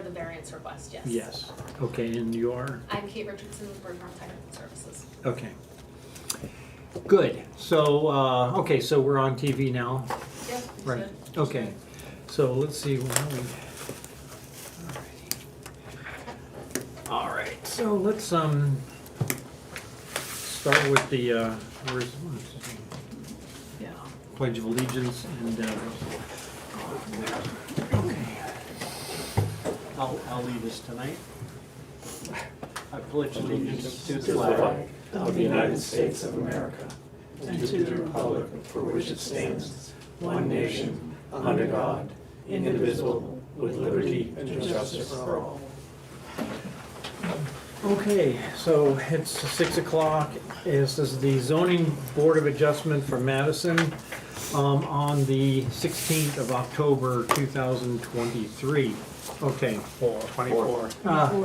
the variance request, yes. Yes. Okay, and you are? I'm Kate Richardson with Bergeron Technical Services. Okay. Good. So, okay, so we're on TV now. Yeah, Right. Okay. So let's see where are we. All right. So let's start with the where's yeah, Pledge of Allegiance and okay. I'll lead us tonight. I pledge allegiance to the flag of the United States of America and to the republic for which it stands, one nation, under God, indivisible, with liberty and justice for all. Okay, so it's 6 o'clock. This is the Zoning Board of Adjustment for Madison on the 16th of October 2023. Okay. 24.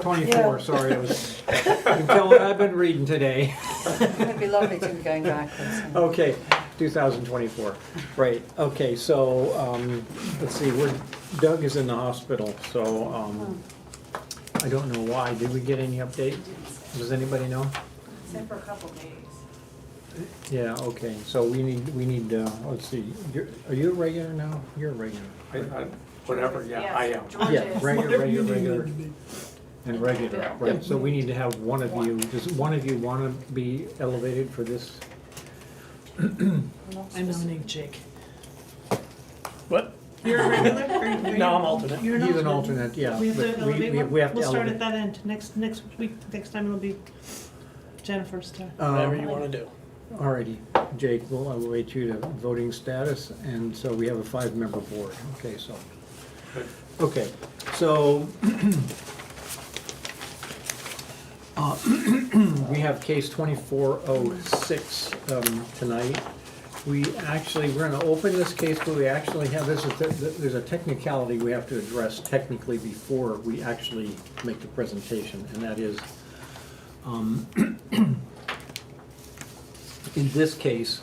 24, sorry. I was, you can tell what I've been reading today. It'd be lovely to be going backwards. Okay, 2024. Right, okay, so let's see, Doug is in the hospital, so I don't know why. Did we get any update? Does anybody know? Except for a couple days. Yeah, okay, so we need, let's see, are you a regular now? You're a regular. Whatever, yeah, I am. George Yeah, is. regular, and regular, right, so we need to have one of you, does one of you want to be elevated for this? I nominate Jake. What? You're a regular? Or are No, I'm alternate. You're an He's an alternate, yeah. We have but to elevate one? we have to We'll start at elevate. that end. Next week, next time it'll be Jennifer's turn. Whatever you want to do. Alrighty, Jake, we'll elevate you to voting status, and so we have a 5-member board, okay, so. Good. Okay, so we have case 2406 tonight. We're gonna open this case, but we actually have, there's a technicality we have to address technically before we actually make the presentation, and that is, in this case,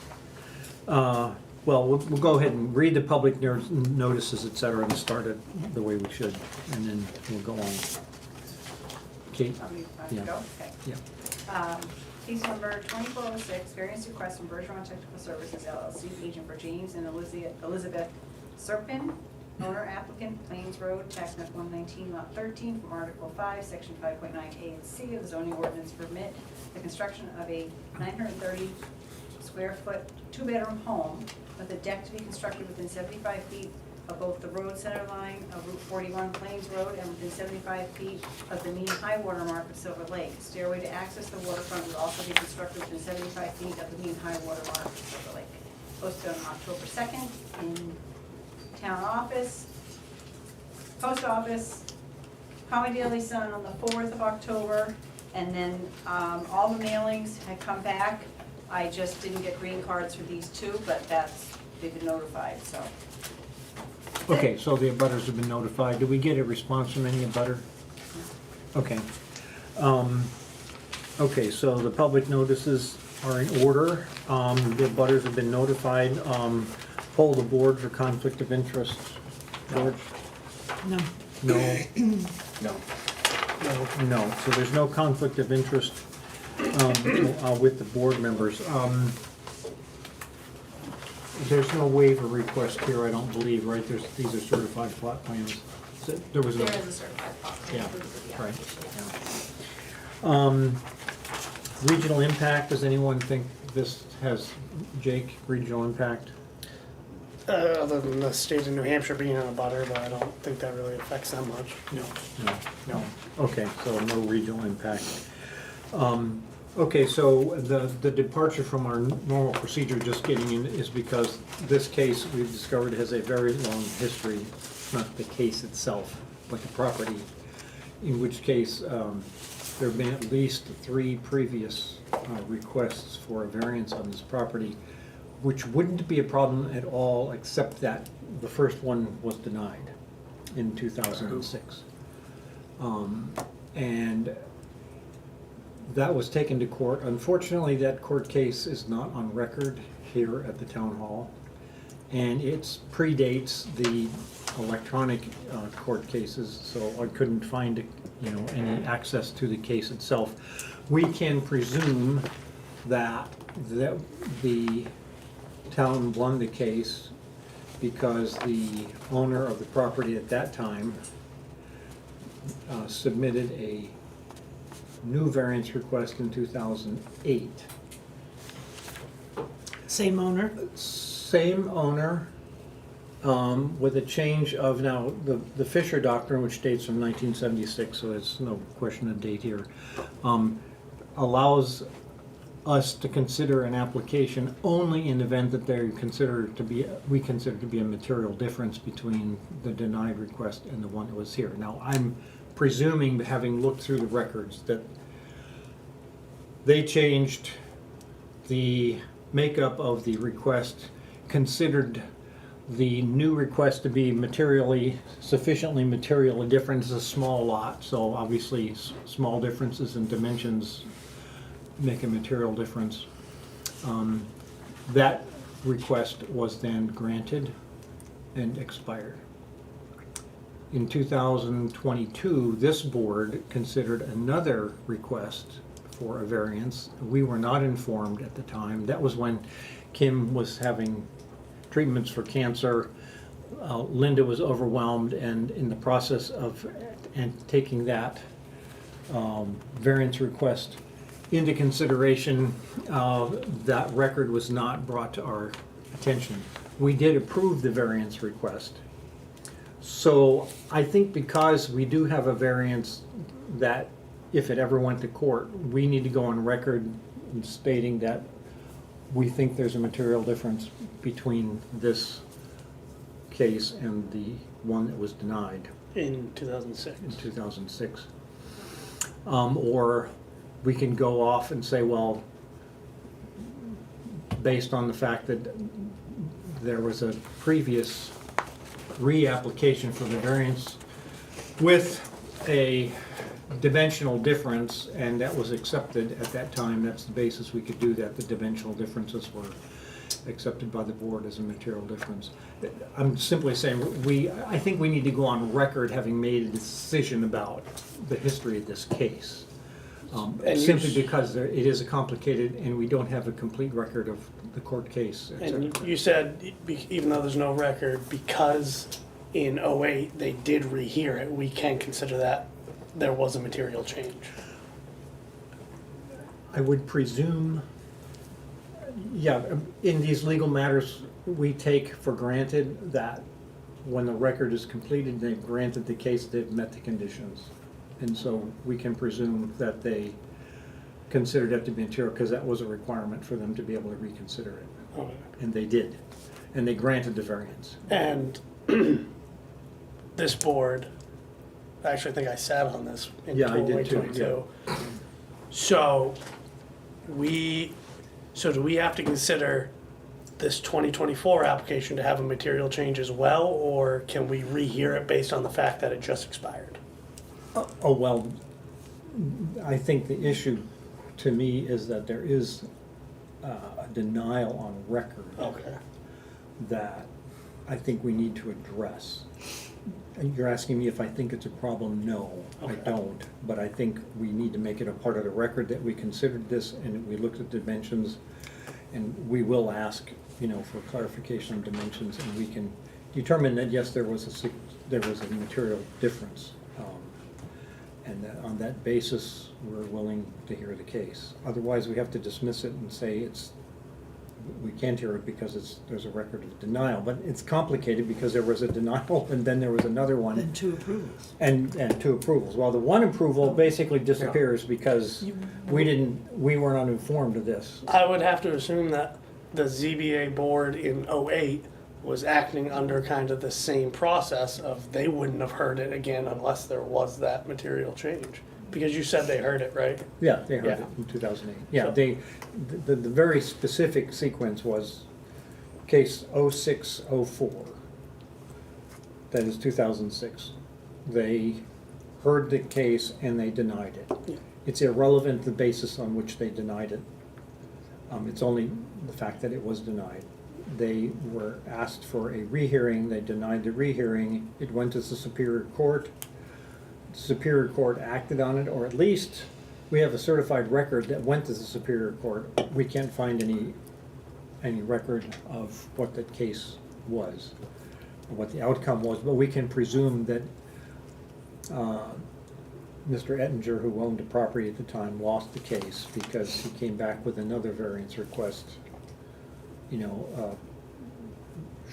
we'll go ahead and read the public notices, et cetera, and start it the way we should, and then we'll go on. Kate? Yeah. Okay. Yeah. Case number 2406, variance request from Bergeron Technical Services LLC, agent for James and Elizabeth Serpin, owner applicant, Plains Road, tax map 119, lot 13, from Article 5, Section 5.9A and C of the zoning ordinance permit the construction of a 930 square foot 2-bedroom home with a deck to be constructed within 75 feet of both the road center line of Route 41 Plains Road and within 75 feet of the mean high water mark of Silver Lake. Stairway to access the waterfront will also be constructed within 75 feet of the mean high water mark of Silver Lake. Posted on October 2nd in town office, post office, Common Daily Sun on the 4th of October, and then all the mailings had come back. I just didn't get green cards for these two, but they've been notified, so. Okay, so the abutters have been notified. Did we get a response from any abutter? Okay. Okay, so the public notices are in order. The abutters have been notified. Poll the board for conflict of interest. George? No. No? No. No, so there's no conflict of interest with the board members. There's no waiver request here, I don't believe, right? These are certified plot plans. There was no. There is a certified plot plan Yeah, included with the right. application. Yeah. Regional impact, does anyone think this has, Jake, regional impact? Other than the state of New Hampshire being on a butter, but I don't think that really affects them much. No. No. Okay, so no regional impact. Okay, so the departure from our normal procedure just getting in is because this case we've discovered has a very long history, not the case itself, but the property, in which case there have been at least 3 previous requests for a variance on this property, which wouldn't be a problem at all, except that the first one was denied in 2006. And that was taken to court. Unfortunately, that court case is not on record here at the town hall. and it predates the electronic court cases, so I couldn't find, any access to the case itself. We can presume that the town won the case because the owner of the property at that time submitted a new variance request in 2008. Same owner? Same owner, with a change of, now, the Fisher Doctrine, which dates from 1976, so there's no question of date here, allows us to consider an application only in the event that we consider to be a material difference between the denied request and the one that was here. Now, I'm presuming, having looked through the records, that they changed the makeup of the request, considered the new request to be sufficiently material different. It's a small lot, so obviously small differences in dimensions make a material difference. That request was then granted and expired. In 2022, this board considered another request for a variance. We were not informed at the time. That was when Kim was having treatments for cancer. Linda was overwhelmed, and in the process of taking that variance request into consideration, that record was not brought to our attention. We did approve the variance request. So I think because we do have a variance that, if it ever went to court, we need to go on record stating that we think there's a material difference between this case and the one that was denied In 2006. in 2006. Or we can go off and say, well, based on the fact that there was a previous reapplication for the variance with a dimensional difference, and that was accepted at that time, that's the basis we could do that. The dimensional differences were accepted by the board as a material difference. I'm simply saying, I think we need to go on record having made a decision about the history of this case. Simply because it is a complicated, and we don't have a complete record of the court case, et cetera. And you said, even though there's no record, because in '08 they did rehear it, we can consider that there was a material change. I would presume, yeah, in these legal matters, we take for granted that when the record is completed, they've granted the case, they've met the conditions. And so we can presume that they considered it to be material, because that was a requirement for them to be able to reconsider it. Okay. And they did. And they granted the variance. And this board, actually, I think I sat on this in Yeah, I did too, 2022. So do we have to consider this 2024 application to have a material change as well, or can we rehear it based on the fact that it just expired? Oh, well, I think the issue to me is that there is a denial on record Okay. that I think we need to address. And you're asking me if I think it's a problem? No, I Okay. don't. But I think we need to make it a part of the record that we considered this and we looked at dimensions. And we will ask, for clarification on dimensions, and we can determine that, yes, there was a material difference. And that on that basis, we're willing to hear the case. Otherwise, we have to dismiss it and say we can't hear it because there's a record of denial. But it's complicated because there was a denial and then there was another one. And 2 approvals. And 2 approvals. Well, the one approval basically disappears because we weren't uninformed of this. I would have to assume that the ZBA board in '08 was acting under kind of the same process of they wouldn't have heard it again unless there was that material change. Because you said they heard it, right? Yeah, they heard Yeah. it in 2008. Yeah, So- the very specific sequence was case 0604. That is 2006. They heard the case and they denied it. Yeah. It's irrelevant the basis on which they denied it. It's only the fact that it was denied. They were asked for a rehearing, they denied the rehearing, it went to the Superior Court. Superior Court acted on it, or at least we have a certified record that went to the Superior Court. We can't find any record of what that case was, or what the outcome was, but we can presume that Mr. Ettinger, who owned the property at the time, lost the case because he came back with another variance request,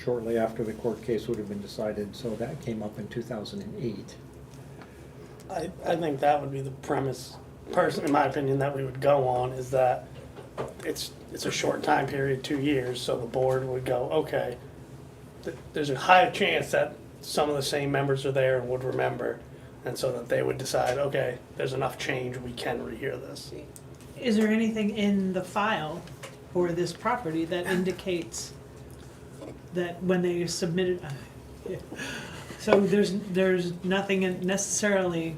shortly after the court case would have been decided, so that came up in 2008. I think that would be the premise, in my opinion, that we would go on, is that it's a short time period, 2 years, so the board would go, okay, there's a high chance that some of the same members are there and would remember, and so that they would decide, okay, there's enough change, we can rehear this. Is there anything in the file for this property that indicates that when they submitted, so there's nothing necessarily,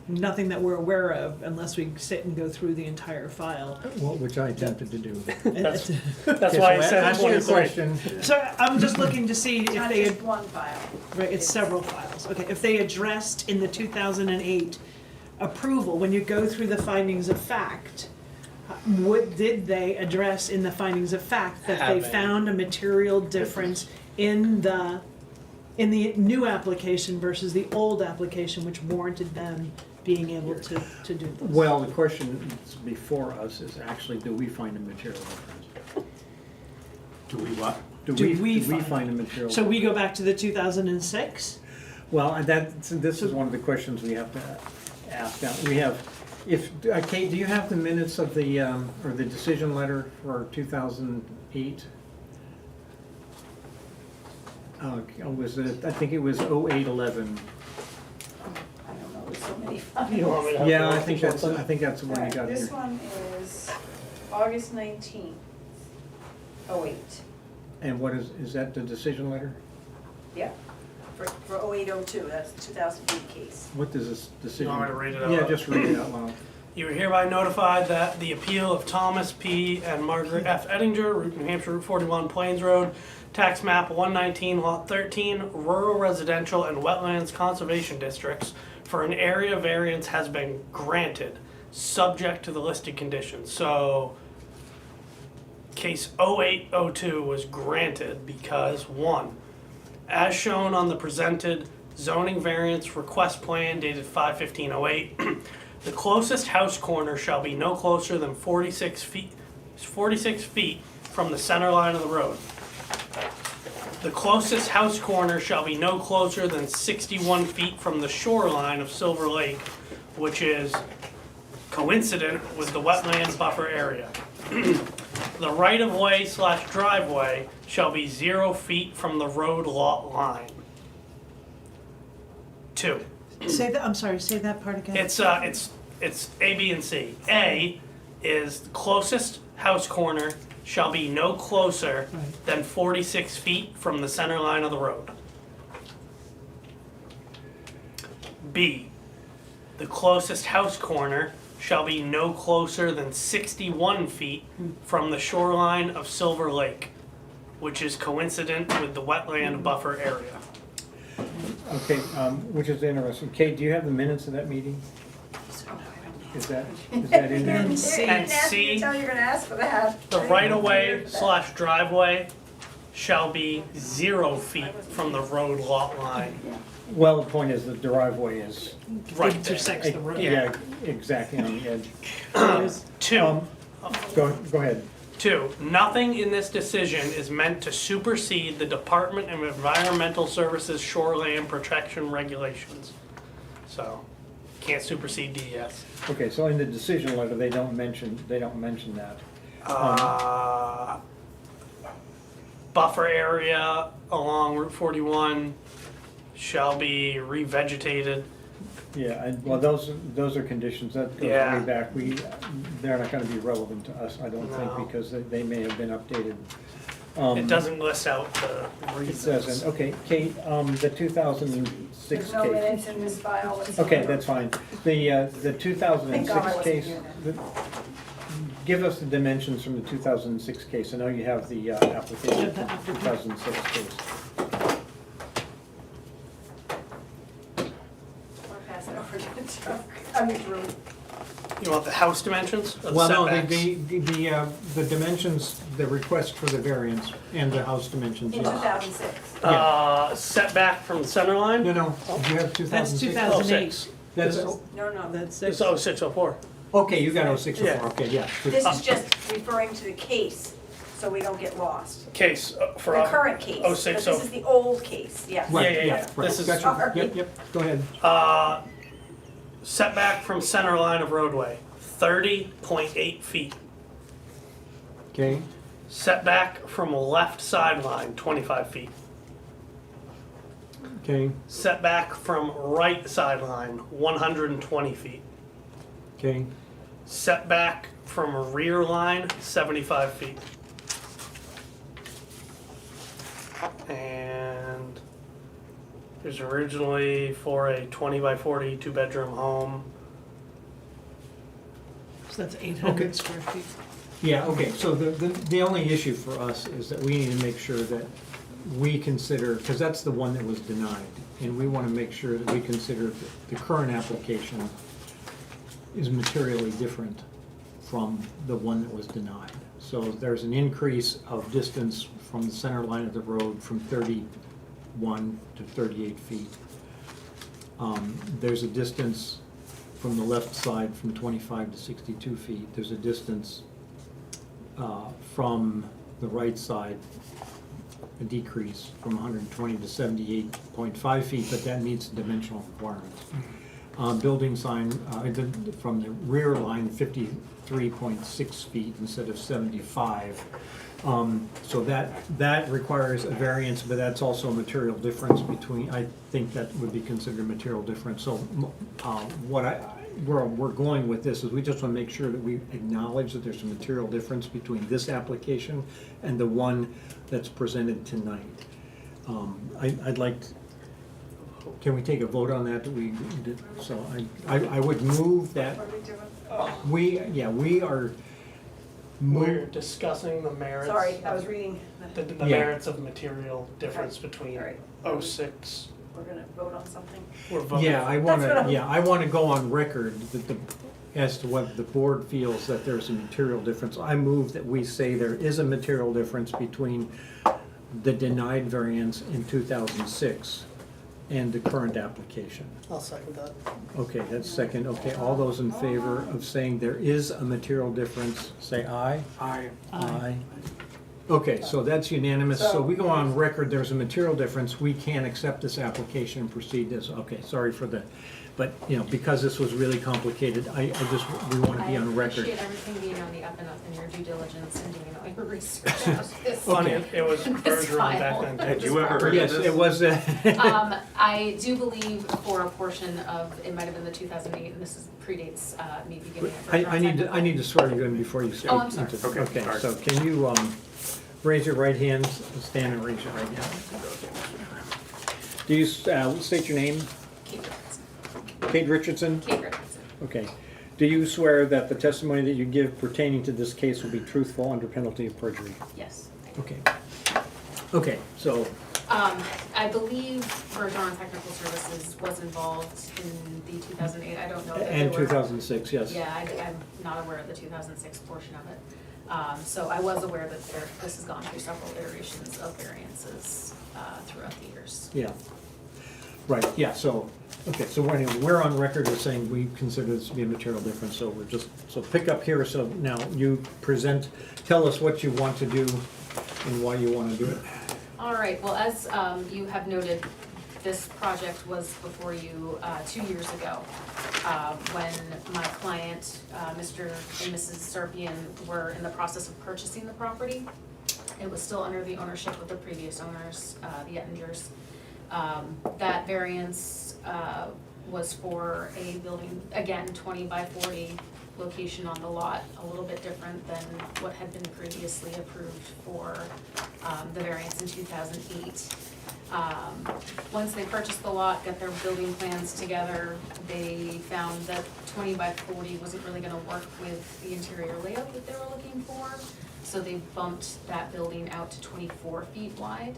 nothing that we're aware of unless we sit and go through the entire file. Well, which I attempted to do. That's Okay, why I so said ask you a 23. question. So I'm just looking to see It's if not they just had, one file. right, it's several files. Okay, if they addressed in the 2008 approval, when you go through the findings of fact, what did they address in the findings of fact that they Having found a material difference in the new application versus the old application, which warranted them being able to do this? Well, the question that's before us is actually, do we find a material difference? Do we what? Do Do we we find find a material? So we go back to the 2006? Well, this is one of the questions we have to ask. Now, we have, Kate, do you have the minutes of the, or the decision letter for 2008? Was it, I think it was 0811. I don't know, there's so many files. You want me to help Yeah, you I with think this one? that's the one you Alright, got this here. one is August 19th, 08. And what is that the decision letter? Yeah, for 0802, that's the 2008 case. What does this decision? want me to read it out Yeah, loud? just read it out loud. You are hereby notified that the appeal of Thomas P. and Margaret F. Ettinger, New Hampshire Route 41, Plains Road, tax map 119, lot 13, rural residential and wetlands conservation districts for an area variance has been granted, subject to the listed conditions. So, case 0802 was granted because, one, as shown on the presented zoning variance request plan dated 5/15/08, the closest house corner shall be no closer than 46 feet from the center line of the road. The closest house corner shall be no closer than 61 feet from the shoreline of Silver Lake, which is coincident with the wetland buffer area. The right-of-way / driveway shall be 0 feet from the road lot line. 2. Say that, I'm sorry, say that part again. It's A, B, and C. A is the closest house corner shall be no closer Right. than 46 feet from the center line of the road. B, the closest house corner shall be no closer than 61 feet from the shoreline of Silver Lake, which is coincident with the wetland buffer area. Okay, which is interesting. Kate, do you have the minutes of that meeting? Is that in there? And C. And You C, didn't tell you're gonna ask for that. the right-of-way / driveway shall be 0 feet from the road lot line. Well, the point is the driveway is, Right Intersects there. the road. yeah, exactly on the edge. Two, Go ahead. 2, nothing in this decision is meant to supersede the Department of Environmental Services shoreline protection regulations. So, can't supersede DES. Okay, so in the decision letter, they don't mention that. Buffer area along Route 41 shall be revegetated. Yeah, well, those are conditions, that goes Yeah. way back. They're not gonna be relevant to us, I don't No. think, because they may have been updated. It doesn't list out the It reasons. doesn't. Okay, Kate, the 2006 There's no case. minutes in this file whatsoever. Okay, that's fine. The Thank God I 2006 wasn't case, here give us the dimensions from the 2006 case. I know you have the application Yeah, the from the 2006 case. Or pass it over to Chuck, I mean, Drew. You want the house dimensions or the Well, no, setbacks? the dimensions, the request for the variance and the house dimensions. In yes. 2006. Setback from the center line? No, no, you have 2006. That's 2008. 06. That's, No. That's It's six. 0604. okay, you got 06 or Yeah. 4, okay, yeah. This is just referring to the case, so we don't get lost. Case for. The current case. 06, But this is the old case, yes. Right, yeah. right, This is- gotcha. Sorry. Yep, go ahead. Setback from center line of roadway, 30.8 feet. Okay, Setback from left sideline, 25 feet. okay, Setback from right sideline, 120 feet. okay, Setback from rear line, 75 feet. And it was originally for a 20 by 40 2-bedroom home. So that's 800 Okay. square feet. yeah, okay, so the only issue for us is that we need to make sure that we consider, because that's the one that was denied, and we want to make sure that we consider that the current application is materially different from the one that was denied. So there's an increase of distance from the center line of the road from 31 to 38 feet. There's a distance from the left side from 25 to 62 feet. There's a distance from the right side, a decrease from 120 to 78.5 feet, but that meets the dimensional requirements. Building sign, from the rear line, 53.6 feet instead of 75. So that requires a variance, but that's also a material difference between, I think that would be considered a material difference. So where we're going with this is we just want to make sure that we acknowledge that there's a material difference between this application and the one that's presented tonight. I'd like, can we take a vote on that? So I would move that What are we doing? we are. We're discussing the merits. Sorry, I was reading, The Yeah. merits of material difference between All right. 06. we're gonna vote on something. We're voting. Yeah, I That's what wanna, I'm- yeah, I wanna go on record that as to whether the board feels that there's a material difference. I move that we say there is a material difference between the denied variance in 2006 and the current application. I'll second that. Okay, that's second. Okay, all those in favor of saying there is a material difference, say aye. Aye. Aye. Okay, so that's unanimous. So we go on record, there's a material difference. We can't accept this application and proceed this. Okay, sorry for the, but, because this was really complicated, we want to be on I record. appreciate everything being on the up and up in your due diligence and doing all your research. It's Funny, Okay. it was Bergeron back file. then. Had you ever heard of Yes, this? it was, I do believe for a portion of, it might have been the 2008, and this predates me beginning at I need to swear you in before you speak. Oh, I'm sorry. into- Okay, Okay, all right. so can you raise your right hand, stand and raise your right hand? Do you state your name? Kate Richardson. Kate Richardson? Kate Richardson. Okay. Do you swear that the testimony that you give pertaining to this case will be truthful under penalty of perjury? Yes. Okay. Okay, so, I believe Bergeron Technical Services was involved in the 2008, I don't know that they and were. 2006, yes. Yeah, I'm not aware of the 2006 portion of it. So I was aware that this has gone through several iterations of variances throughout the years. Yeah. Right, yeah, so, okay, so we're on record as saying we consider this to be a material difference, so so pick up here, so now you tell us what you want to do and why you want to do it. All right, well, as you have noted, this project was before you 2 years ago, when my client, Mr. and Mrs. Serpian, were in the process of purchasing the property. It was still under the ownership of the previous owners, the Ettingers. That variance was for a building, again, 20 by 40 location on the lot, a little bit different than what had been previously approved for the variance in 2008. Once they purchased the lot, got their building plans together, they found that 20 by 40 wasn't really gonna work with the interior layout that they were looking for. So they bumped that building out to 24 feet wide,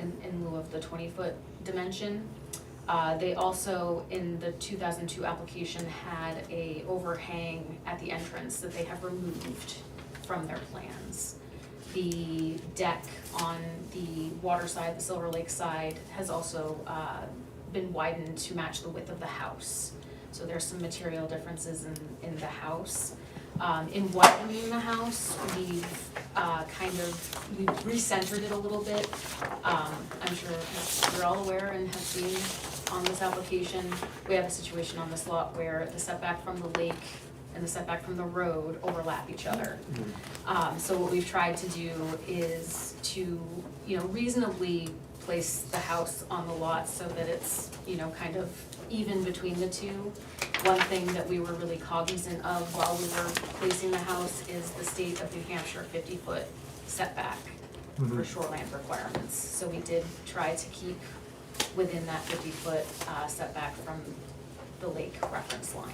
in lieu of the 20-foot dimension. They also, in the 2002 application, had a overhang at the entrance that they have removed from their plans. The deck on the water side, the Silver Lake side, has also been widened to match the width of the house. So there's some material differences in the house. In widening the house, we've we've recentered it a little bit. I'm sure you're all aware and have seen on this application, we have a situation on this lot where the setback from the lake and the setback from the road overlap each other. So what we've tried to do is to, reasonably place the house on the lot so that it's, kind of even between the two. One thing that we were really cognizant of while we were placing the house is the state of New Hampshire 50-foot setback for shoreland requirements. So we did try to keep within that 50-foot setback from the lake reference line.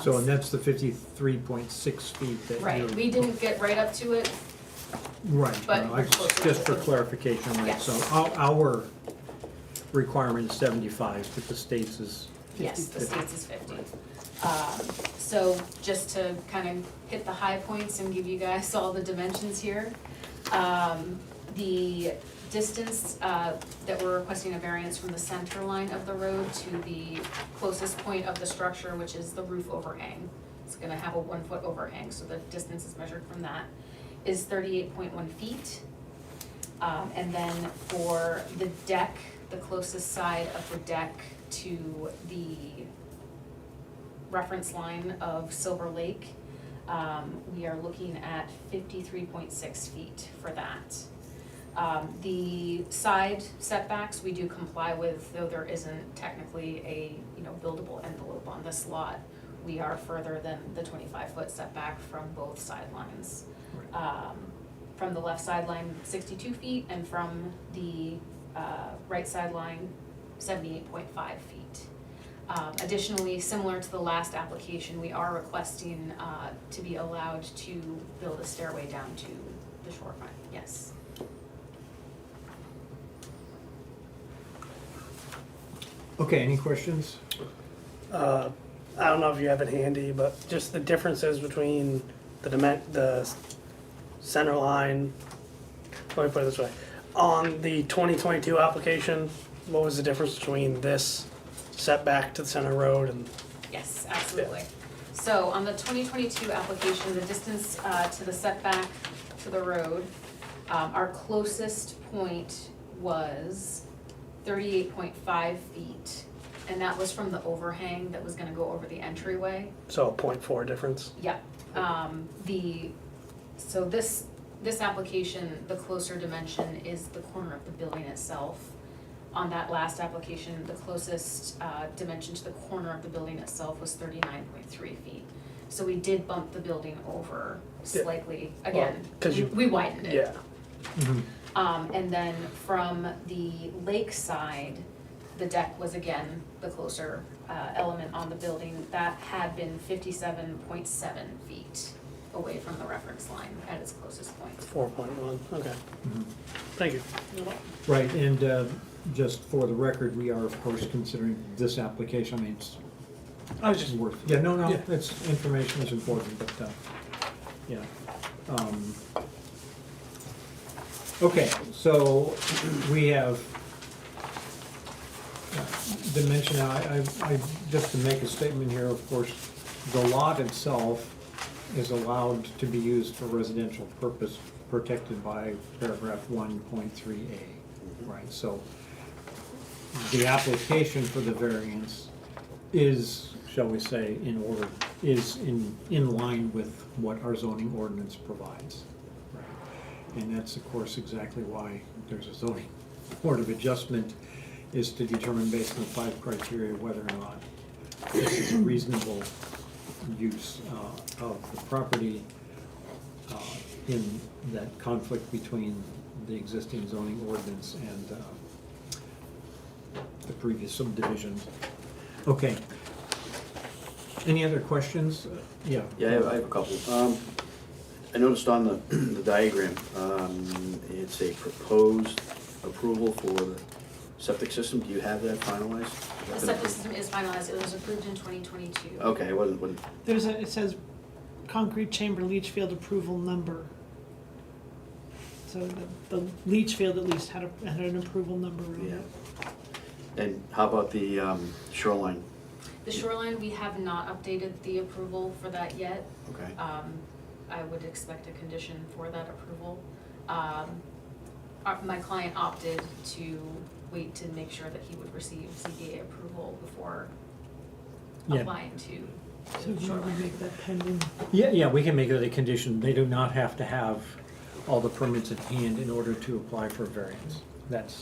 So, and that's the 53.6 feet that Right, you're. we didn't get right up to it, Right, but no, we're close to just it. for clarification, right, Yes. so our requirement is 75, but the state's is. yes, the 50. state's is 50. So just to kind of hit the high points and give you guys all the dimensions here. The distance that we're requesting a variance from the center line of the road to the closest point of the structure, which is the roof overhang. It's gonna have a 1-foot overhang, so the distance is measured from that, is 38.1 feet. And then for the deck, the closest side of the deck to the reference line of Silver Lake, we are looking at 53.6 feet for that. The side setbacks we do comply with, though there isn't technically a, buildable envelope on this lot. We are further than the 25-foot setback from both sidelines. From the left sideline, 62 feet, and from the right sideline, 78.5 feet. Additionally, similar to the last application, we are requesting to be allowed to build a stairway down to the shorefront, yes. Okay, any questions? I don't know if you have it handy, but just the differences between the center line, let me put it this way. On the 2022 application, what was the difference between this setback to the center road and? Yes, absolutely. So on the 2022 application, the distance to the setback to the road, our closest point was 38.5 feet. And that was from the overhang that was gonna go over the entryway. So a 0.4 difference? Yep. So this application, the closer dimension is the corner of the building itself. On that last application, the closest dimension to the corner of the building itself was 39.3 feet. So we did bump the building over slightly, again, Well, 'cause we widened it. Yeah. And then from the lake side, the deck was again the closer element on the building. That had been 57.7 feet away from the reference line at its closest point. 4.1, okay. Thank you. Right, and just for the record, we are of course considering this application, I mean, it's I was just, worth, yeah, no, Yeah. it's, information is important, but, yeah. Okay, so we have dimension, I, just to make a statement here, of course, the lot itself is allowed to be used for residential purpose, protected by paragraph 1.3A, right? So the application for the variance is, shall we say, in order, is in line with what our zoning ordinance provides. Right? And that's, of course, exactly why there's a zoning board of adjustment, is to determine based on the 5 criteria whether or not this is a reasonable use of the property in that conflict between the existing zoning ordinance and the previous subdivisions. Okay. Any other questions? Yeah. Yeah, I have a couple. I noticed on the diagram, it's a proposed approval for the septic system. Do you have that finalized? The septic system is finalized, it was approved in 2022. Okay, it wasn't, It says concrete chamber leach field approval number. So the leach field at least had an approval number on yeah. it. And how about the shoreline? The shoreline, we have not updated the approval for that yet. Okay. I would expect a condition for that approval. My client opted to wait to make sure that he would receive ZBA approval before Yeah. applying to So do you want to make that pending? Yeah, we can make it a condition. They do not have to have all the permits at hand in order to apply for variance. That's,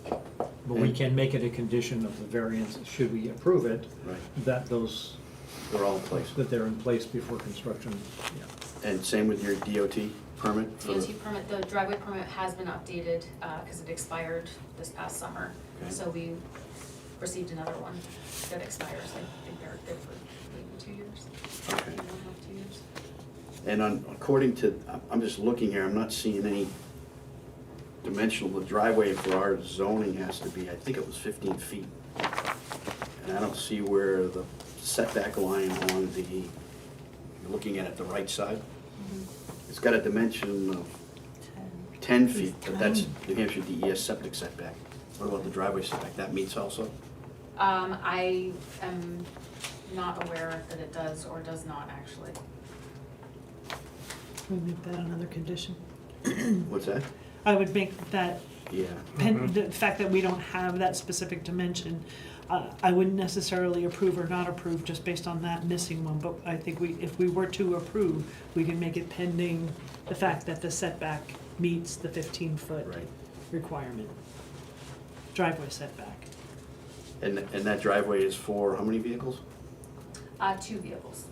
but we can make it a condition of the variance, should we approve it, Right. that those, They're all in place. that they're in place before construction, yeah. And same with your DOT permit? for the- DOT permit. The driveway permit has been updated, because it expired this past summer. Okay. So we received another one that expires, I think they're good for maybe 2 years. Okay. 2 years. And according to, I'm just looking here, I'm not seeing any dimensional. The driveway for our zoning has to be, I think it was 15 feet. And I don't see where the setback line on the, you're looking at it the right side. It's got a dimension of 10 feet, but that's New Hampshire DES septic setback. What about the driveway setback? That meets also? I am not aware that it does or does not actually. We make that another condition. What's that? I would make that, Yeah. the fact that we don't have that specific dimension, I wouldn't necessarily approve or not approve just based on that missing one, but I think if we were to approve, we can make it pending the fact that the setback meets the 15-foot Right. requirement, driveway setback. And that driveway is for how many vehicles? 2 vehicles.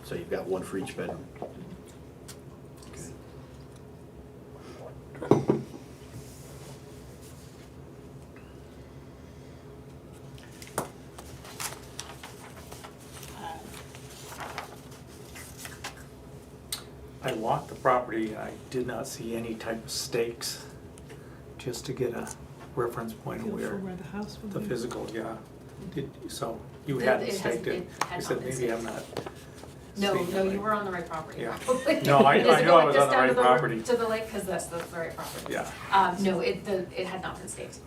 So you've got one for each bedroom. Okay. I walked the property, I did not see any type of stakes, just to get a reference point of Feel for where where the house would the be. physical, yeah. So you It- hadn't it has- staked it? it had I not said, been maybe I'm staked. not. No, speaking no, right. you were on the right property. Yeah. probably. No, I Does it knew go I was just on the down right to property. To the lake, because that's the right property. Yeah. No, it had not been staked.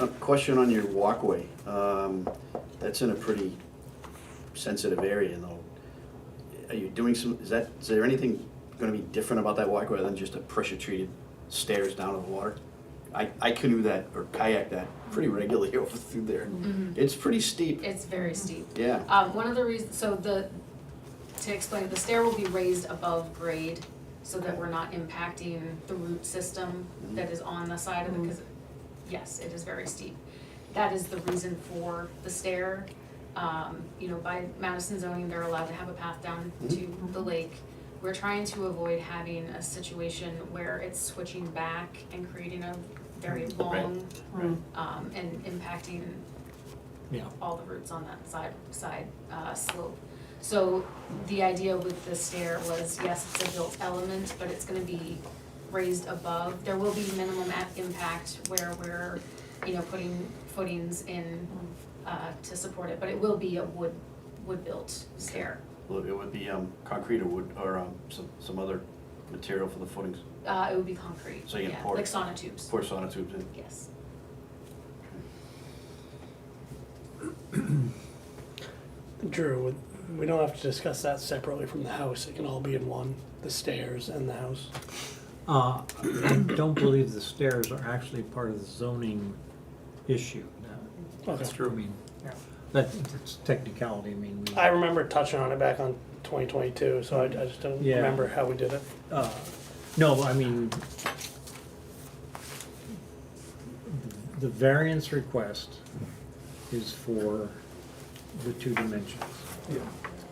A question on your walkway. That's in a pretty sensitive area though. Are you doing is there anything gonna be different about that walkway other than just a pressure treated stairs down to the water? I canoe that or kayak that pretty regularly over through there. It's pretty steep. It's very steep. Yeah. One of the reasons, to explain, the stair will be raised above grade so that we're not impacting the root system that is on the side of it, because, yes, it is very steep. That is the reason for the stair. By Madison zoning, they're allowed to have a path down to the lake. We're trying to avoid having a situation where it's switching back and creating a very long, and impacting Yeah. all the roots on that side slope. So the idea with the stair was, yes, it's a built element, but it's gonna be raised above. There will be minimum impact where we're, putting footings in to support it, but it will be a wood-built stair. Well, it would be concrete or wood or some other material for the footings. It would be concrete, So you can yeah, pour- like sonotubes, Pour sonotubes in. yes. Drew, we don't have to discuss that separately from the house, it can all be in one, the stairs and the house. I don't believe the stairs are actually part of the zoning issue. Okay. I mean, that's technicality, I mean. I remember touching on it back on 2022, so I just don't Yeah. remember how we did it. No, I mean, the variance request is for the 2 dimensions. Yeah.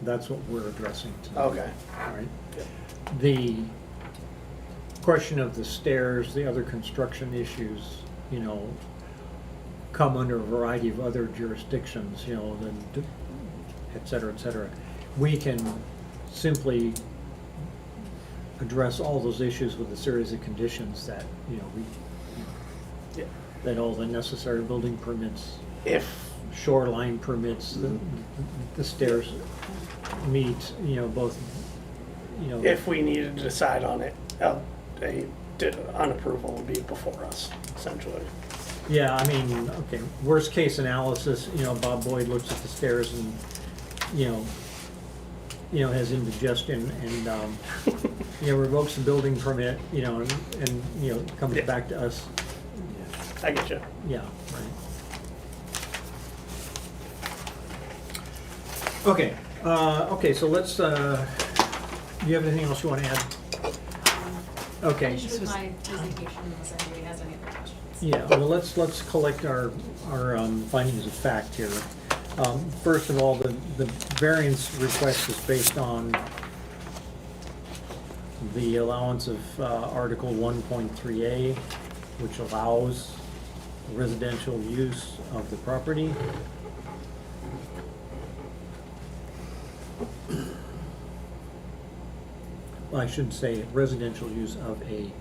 That's what we're addressing tonight. Okay. All right? Yeah. The question of the stairs, the other construction issues, you know, come under a variety of other jurisdictions, you know, et cetera, et cetera. We can simply address all those issues with a series of conditions that, you know, Yeah. that all the necessary building permits, If, shoreline permits, the stairs meet, you know, both, you know. if we needed to decide on it, unapproval would be before us, essentially. Yeah, I mean, okay, worst case analysis, you know, Bob Boyd looks at the stairs and, you know, has indigestion and, you know, revokes the building permit, you know, and, you know, comes Yeah. back to us. I get you. Yeah, right. Okay, okay, so let's, do you have anything else you wanna add? Okay. Finish with my presentation unless anybody has any other questions. Yeah, well, let's collect our findings of fact here. First of all, the variance request is based on the allowance of Article 1.3A, which allows residential use of the property. Well, I should say residential use of a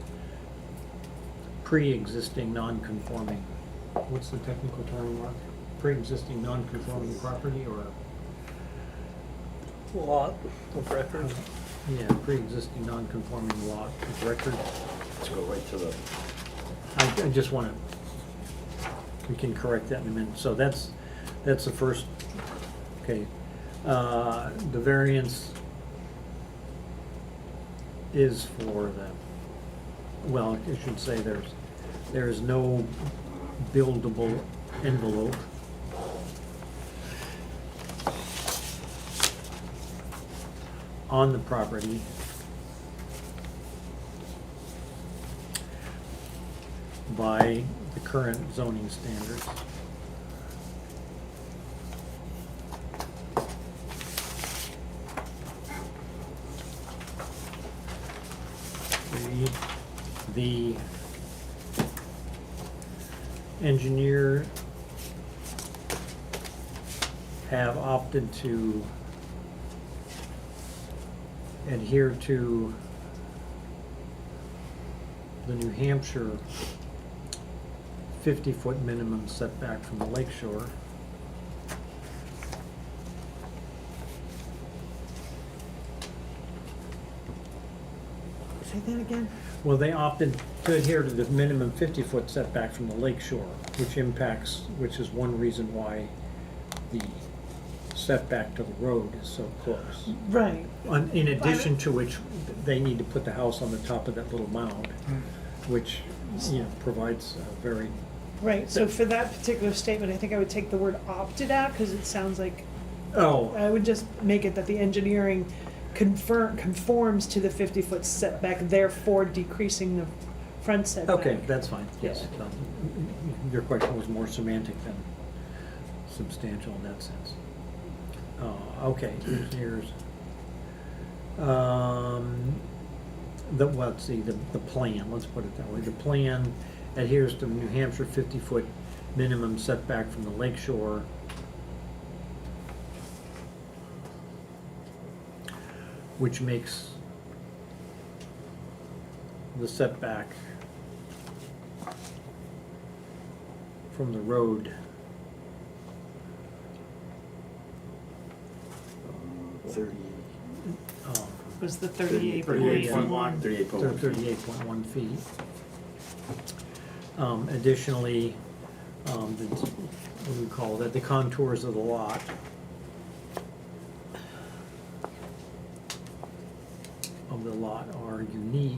pre-existing non-conforming, what's the technical term, Mark? Pre-existing non-conforming property or Lot of record. yeah, pre-existing non-conforming lot of record. Let's go right to the, I just wanna, we can correct that in a minute. So that's the first, okay. The variance is for the, well, I should say there's no buildable envelope. On the property. By the current zoning standards. The engineer have opted to adhere to the New Hampshire 50-foot minimum setback from the lake shore. Say that again? Well, they opted to adhere to the minimum 50-foot setback from the lake shore, which is one reason why the setback to the road is so close. Right. In addition to which, they need to put the house on the top of that little mound, which, you know, provides a very, Right, so for that particular statement, I think I would take the word opted out, because it sounds like, oh, I would just make it that the engineering conforms to the 50-foot setback, therefore decreasing the front setback. okay, that's fine, yes. Your question was more semantic than substantial in that sense. Okay, here's, let's see, the plan, let's put it that way. The plan adheres to New Hampshire 50-foot minimum setback from the lake shore. Which makes the setback from the road 30, Was the 38.1. 38.1 feet. Additionally, what do we call that, the contours of the lot are unique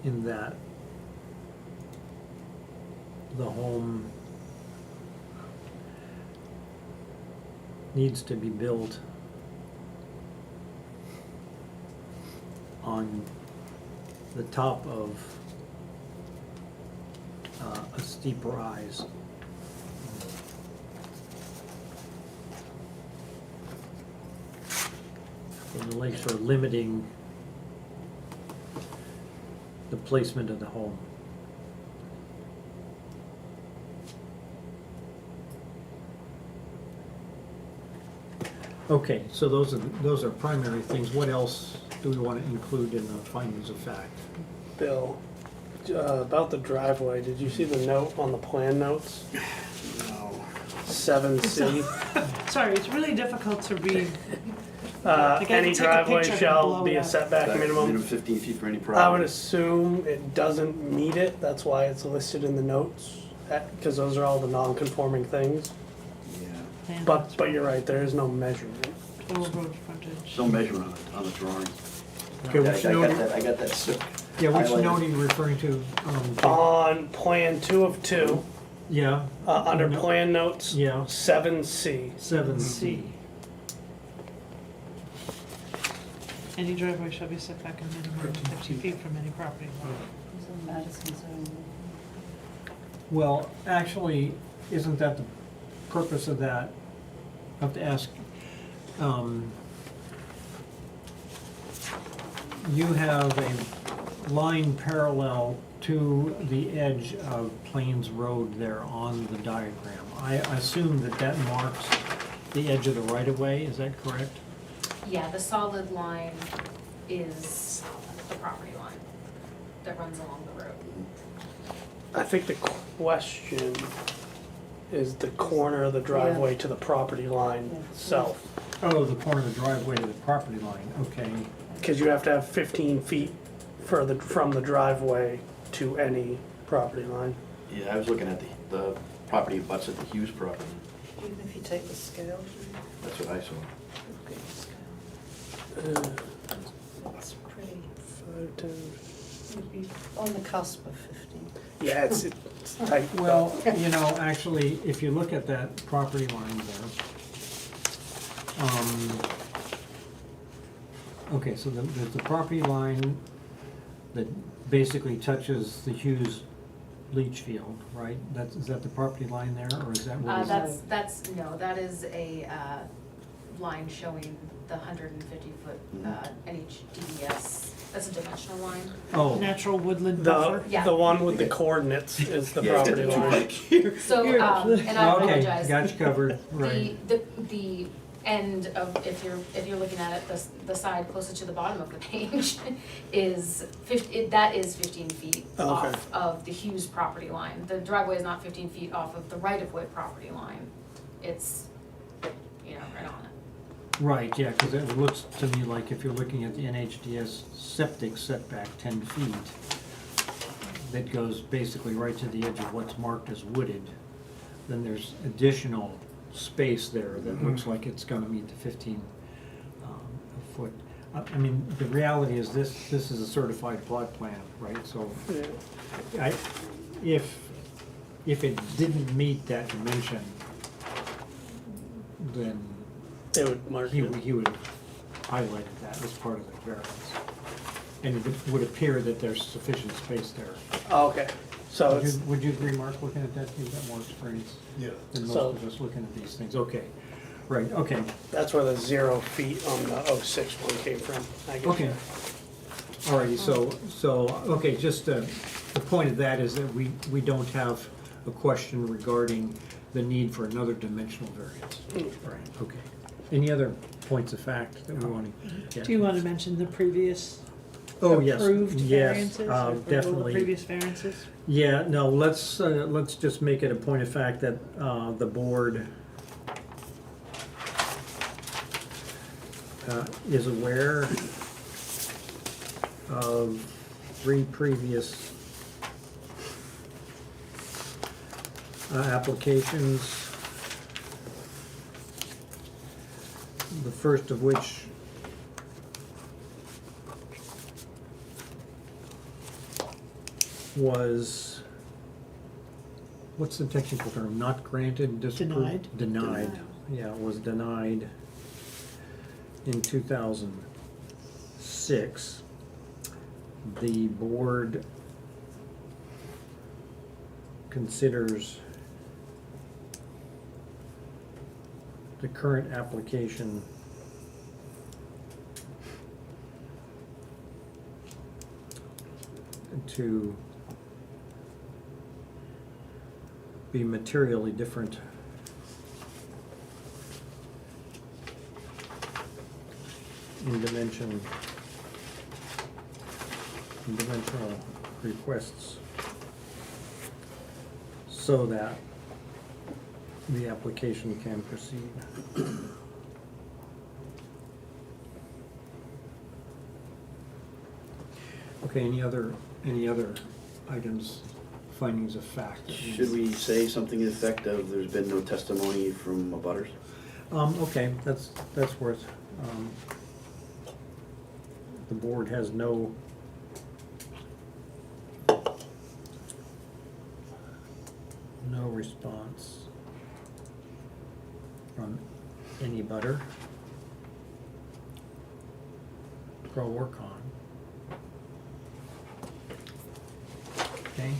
in that the home needs to be built on the top of a steep rise. And the lakes are limiting the placement of the home. Okay, so those are primary things. What else do we want to include in the findings of fact? Bill, about the driveway, did you see the note on the plan notes? No. 7C. Sorry, it's really difficult to read. Like, I Any can take a driveway picture and shall blow be it a up. setback Minimum minimum. 15 feet for any I would property. assume it doesn't meet it, that's why it's listed in the notes, because those are all the non-conforming things. Yeah. And But you're right, there is no measurement. total road frontage. No measurement on the drawing. Okay, Yeah, which I note, got that, I got that. yeah, which highlighted. note are you referring to? On plan 2 of 2, Yeah, under No. plan notes, yeah, 7C. 7C. Any driveway shall be set back a minimum of 50 feet from any property line. Madison zone. Well, actually, isn't that the purpose of that? I have to ask, you have a line parallel to the edge of Plains Road there on the diagram. I assume that that marks the edge of the right-of-way, is that correct? Yeah, the solid line is the property line that runs along the road. I think the question is the corner of the driveway to the property line itself. Oh, the corner of the driveway to the property line, okay. Because you have to have 15 feet from the driveway to any property line. Yeah, I was looking at the property that butts at the Hughes property. Even if you take the scale, That's what I saw. look at the scale. It's pretty, 5, 10. you'd be on the cusp of 15. Yeah, it's tight. Well, you know, actually, if you look at that property line there, okay, so there's the property line that basically touches the Hughes leach field, right? Is that the property line there, or is that what is it? That is a line showing the 150-foot NHDES. That's a dimensional line. Oh, Natural woodland buffer. Yeah. The one with the coordinates is the Yeah, it's got property the two line. pipes. So, and I okay, apologize. got you covered, right. The end of, if you're looking at it, the side closest to the bottom of the page is 15 feet Okay. off of the Hughes property line. The driveway is not 15 feet off of the right-of-way property line. It's, right on it. Right, yeah, because it looks to me like if you're looking at the NHDS septic setback 10 feet, that goes basically right to the edge of what's marked as wooded, then there's additional space there that looks like it's gonna meet the 15 foot. I mean, the reality is this is a certified plot plan, right? So Yeah. if it didn't meet that dimension, then They would mark he it. would have highlighted that as part of the variance. And it would appear that there's sufficient space there. Oh, okay, so it's, Would you agree, Mark, looking at that, you've got more experience Yeah. than most So- of us looking at these things? Okay, right, okay, that's where the 0 feet on the 06 one came from, I guess. okay. All righty, okay, just the point of that is that we don't have a question regarding the need for another dimensional variance. Right, okay. Any other points of fact that we want to get? Do you want to mention the previous Oh, yes, approved yes, variances? Or approval of definitely. previous variances? Yeah, no, let's just make it a point of fact that the board is aware of 3 previous applications. The first of which was, what's the technical term, not granted, disapproved? Denied. Denied, yeah, it was denied in 2006. The board considers the current application to be materially different in dimensional requests, so that the application can proceed. Okay, any other items, findings of fact? Should we say something to the effect of there's been no testimony from abutters? Okay, that's worth, the board has no response from any butter to work on. Okay.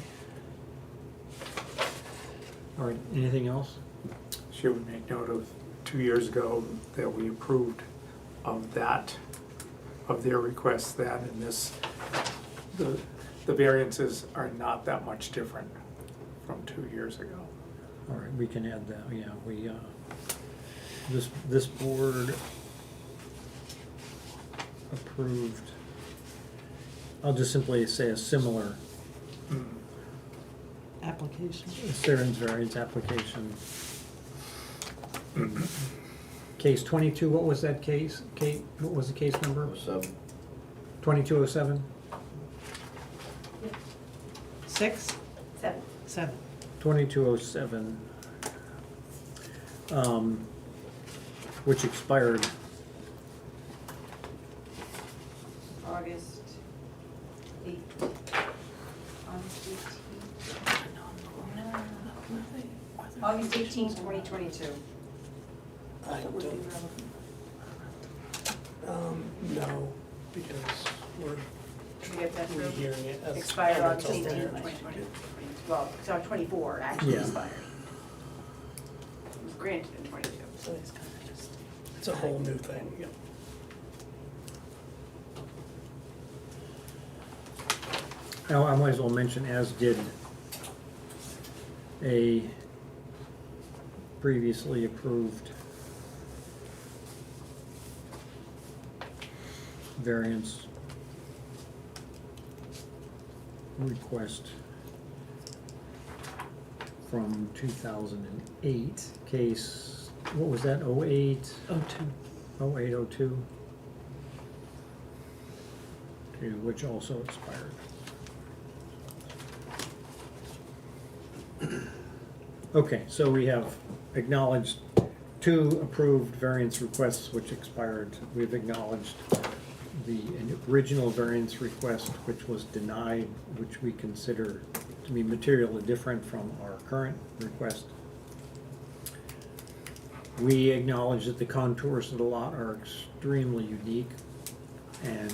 All right, anything else? Should we make note of 2 years ago that we approved of that, of their request that, and this, the variances are not that much different from 2 years ago. All right, we can add that, yeah, we, this board approved, I'll just simply say a similar Application. Saren's variance application. Case 22, what was that case? Kate, what was the case number? 2207? 6? 7. 7. 2207, which expired August 8th. August 18th, 2022. I don't, no, because we're Did you get that through? hearing it as. Expired August until 18th, then. 2020. Well, so 24 actually Yeah. expired. It was granted in 22. So it's kind of just. It's a whole new thing, yeah. I might as well mention, as did a previously approved variance request from 2008, case, what was that, 08? 02. 0802, which also expired. Okay, so we have acknowledged 2 approved variance requests which expired. We've acknowledged the original variance request which was denied, which we consider to be materially different from our current request. We acknowledge that the contours of the lot are extremely unique and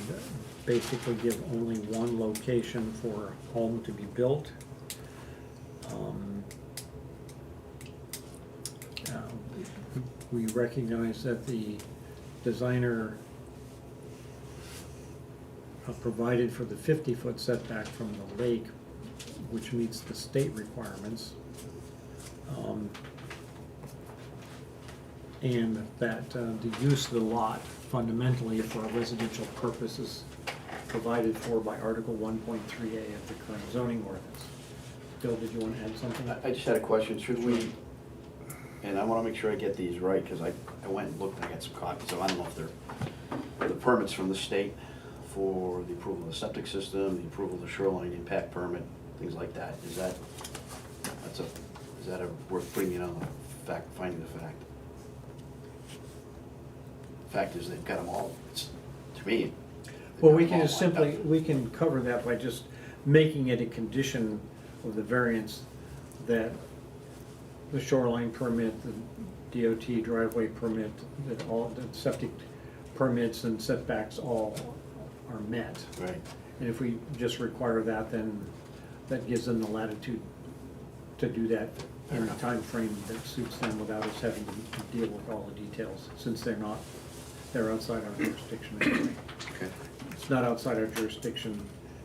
basically give only one location for a home to be built. We recognize that the designer provided for the 50-foot setback from the lake, which meets the state requirements. And that the use of the lot fundamentally for a residential purpose is provided for by Article 1.3A of the current zoning ordinance. Bill, did you want to add something? I just had a question, should we, and I wanna make sure I get these right, because I went and looked and I got some copies, so I don't know if they're the permits from the state for the approval of the septic system, the approval of the shoreline impact permit, things like that. Is that worth putting in on the fact, finding the fact? Fact is, they've got them all, it's, to me. they've Well, got we them can all just lined simply, up. we can cover that by just making it a condition of the variance that the shoreline permit, the DOT driveway permit, that all the septic permits and setbacks all are met. Right, And if we just require that, then that gives them the latitude to do that in a time frame that suits them without us having to deal with all the details, since they're outside our jurisdiction anyway. okay. It's not outside our jurisdiction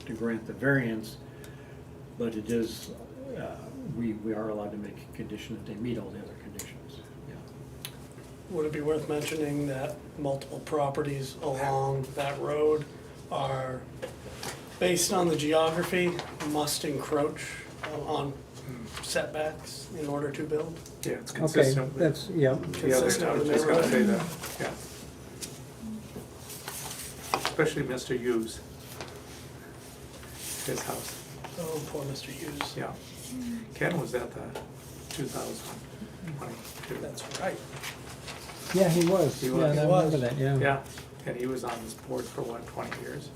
to grant the variance, but it is, we are allowed to make a condition that they meet all the other conditions, yeah. Would it be worth mentioning that multiple properties along that road are, based on the geography, must encroach on setbacks in order to build? Yeah, it's Okay, consistent with that's, yeah, the others, I was just gonna say that, yeah. Especially Mr. Hughes. His house, Oh, poor Mr. Hughes. yeah. Ken was at the 2022. That's right. yeah, he was, He yeah, was. I He was. remember that, yeah. Yeah, and he was on this board for what, 20 years?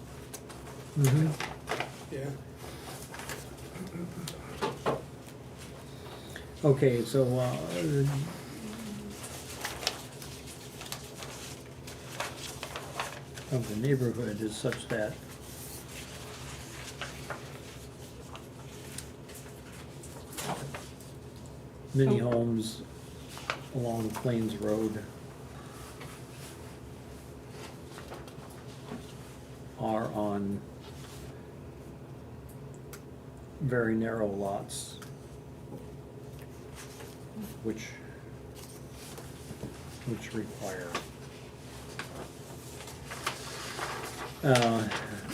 Mhm. Yeah. Okay, so, of the neighborhood is such that many homes along Plains Road are on very narrow lots, which require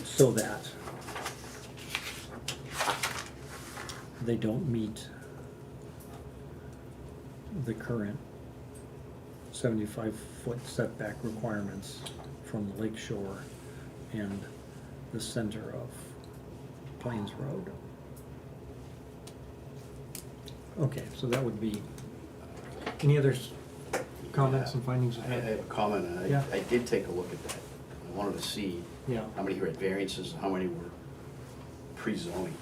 so that they don't meet the current 75-foot setback requirements from the lake shore and the center of Plains Road. Okay, so that would be, any other comments and findings of I that? have a comment, and Yeah. I did take a look at that. I wanted to see Yeah, how many had variances and how many were pre-zoning.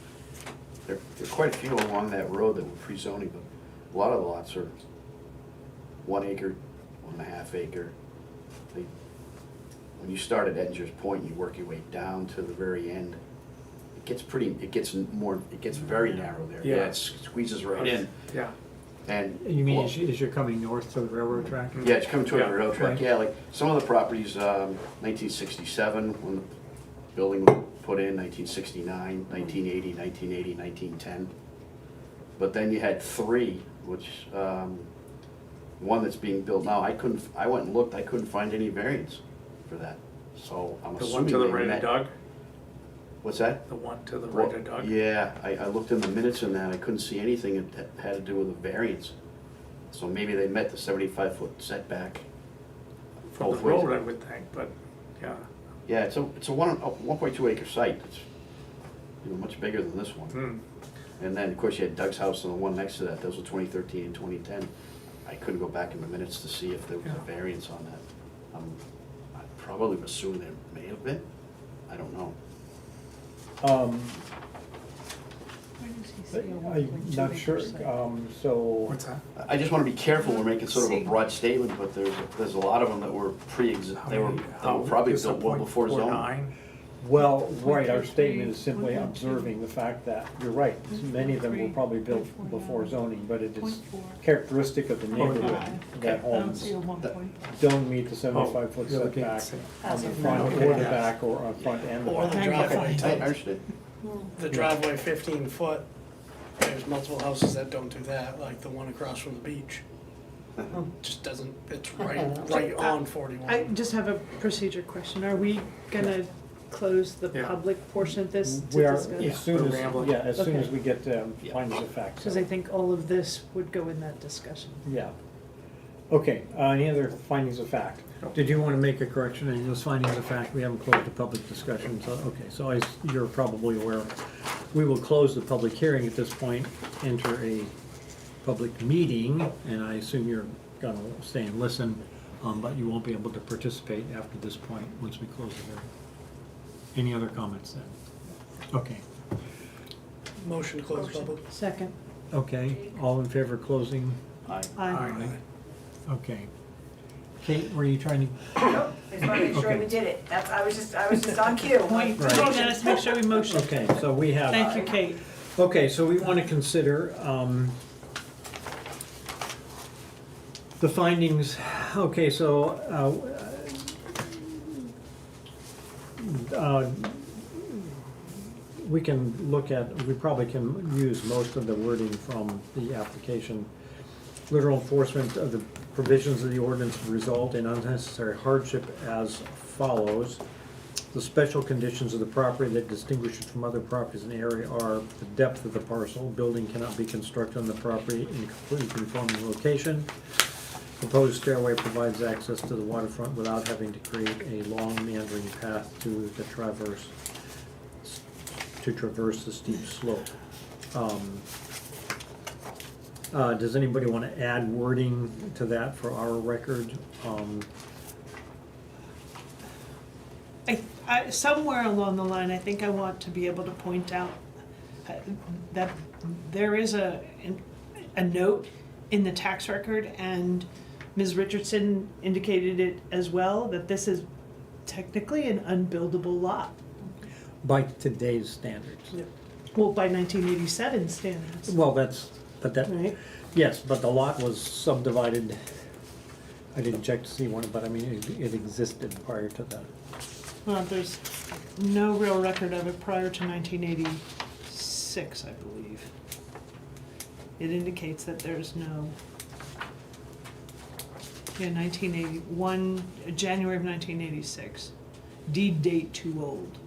There are quite a few along that road that were pre-zoning, but a lot of the lots are 1 acre, 1.5 acre. When you start at Edinger's Point, you work your way down to the very end. It gets very narrow there. Yeah. It squeezes right in, Yeah, and. you mean well, as you're coming north to the railroad track? Yeah, it's coming toward Yeah, the rail track, right. yeah, like, some of the properties, 1967, when the building was put in, 1969, 1980, 1980, 1910. But then you had 3, which, one that's being built now, I went and looked, I couldn't find any variance for that, so I'm the one assuming to the they right of met. Doug, What's that? the one to the Well, right of Doug. Yeah, I looked in the minutes in that, I couldn't see anything that had to do with a variance. So maybe they met the 75-foot setback. From the both ways. road, I would think, but, yeah. Yeah, it's a 1.2 acre site, it's, much bigger than this one. Hmm. And then, of course, you had Doug's house and the one next to that, those were 2013 and 2010. I couldn't go back in the minutes to see if there was a Yeah. variance on that. I probably would assume there may have been, I don't know. I'm not sure, so, What's that? I just wanna be careful, we're making sort of a See. broad statement, but there's a lot of them that were they were probably built well before zoning. 0.49? well, right, our statement is simply observing the fact that, you're right, many of them were probably built before zoning, but it is characteristic of the neighborhood that I don't homes see a 1 point. don't meet the 75-foot you're looking at setback the on the same. front Okay, or the yeah. back or on front and the Or the back. driveway, I understand. the driveway 15 foot, there's multiple houses that don't do that, like the one across from the beach. Just doesn't, it's right on 41. I just have a procedure question. Are we gonna close the Yeah. public portion of this We to are, discuss? as soon We're as, rambling. yeah, as soon as Okay. we get findings of fact. Because I think all of this would go in that discussion. Yeah. Okay, any other findings of fact? No. Did you want to make a correction in those findings of fact? We haven't closed the public discussion, so, okay, so as you're probably aware, we will close the public hearing at this point, enter a public meeting, and I assume you're gonna stay and listen, but you won't be able to participate after this point, once we close the hearing. Any other comments then? Okay, Motion to close public. Second. okay, all in favor of closing? Aye. Aye. Okay. Kate, were you trying to? Nope, I just wanna make sure Okay. we did it. I was just on cue. Point, Right. Dennis, make sure we motion. Okay, so we have. Thank you, Kate. Okay, so we want to consider the findings. Okay, so we can look at, we probably can use most of the wording from the application. Literal enforcement of the provisions of the ordinance would result in unnecessary hardship as follows. The special conditions of the property that distinguish it from other properties in the area are the depth of the parcel, building cannot be constructed on the property in a completely conforming location. Proposed stairway provides access to the waterfront without having to create a long meandering path to traverse the steep slope. Does anybody want to add wording to that for our record? Somewhere along the line, I think I want to be able to point out that there is a note in the tax record, and Ms. Richardson indicated it as well, that this is technically an unbuildable lot. By today's standards. Well, by 1987 standards, Well, right? yes, but the lot was subdivided. I didn't check to see one, but I mean, it existed prior to that. Well, there's no real record of it prior to 1986, I believe. It indicates that there's no, 1981, January of 1986. Deed date too old.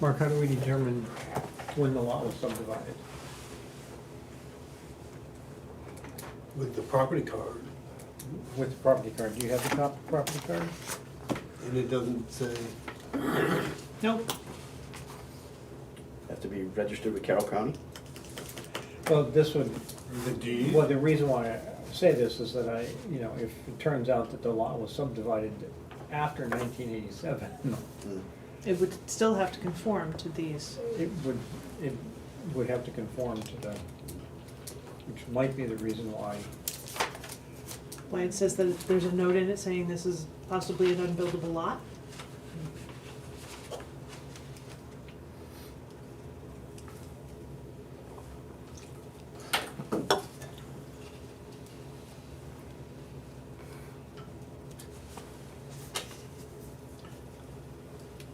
Mark, how do we determine when the lot was subdivided? With the property card, With the property card, do you have the property card? and it doesn't say, Nope, Have to be registered with Carroll County? Well, this would, the deed. well, the reason why I say this is that if it turns out that the lot was subdivided after 1987, it would still have to conform to these. it would have to conform to the, which might be the reason why. Why it says that there's a note in it saying this is possibly an unbuildable lot.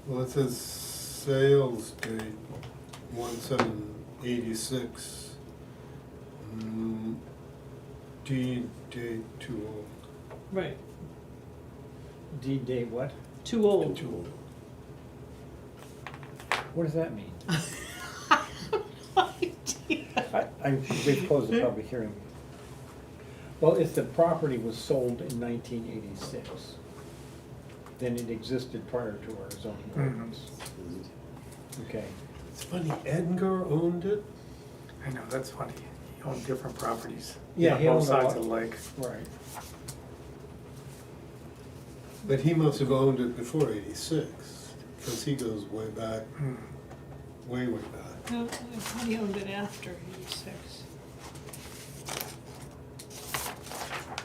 Well, it says sales date 1/7/86. Deed date too old. Right. Deed date what? Too old. Too old. What does that mean? Idea. We've closed the public hearing. Well, if the property was sold in 1986, then it existed prior to our zoning ordinance. Okay. It's funny, Edgar owned it. I know, that's funny. He owned different properties. Yeah, he Both owned a sides lot. of the lake. Right. But he must have owned it before 86, because he goes way back, Hmm. way back. No, I thought he owned it after 86.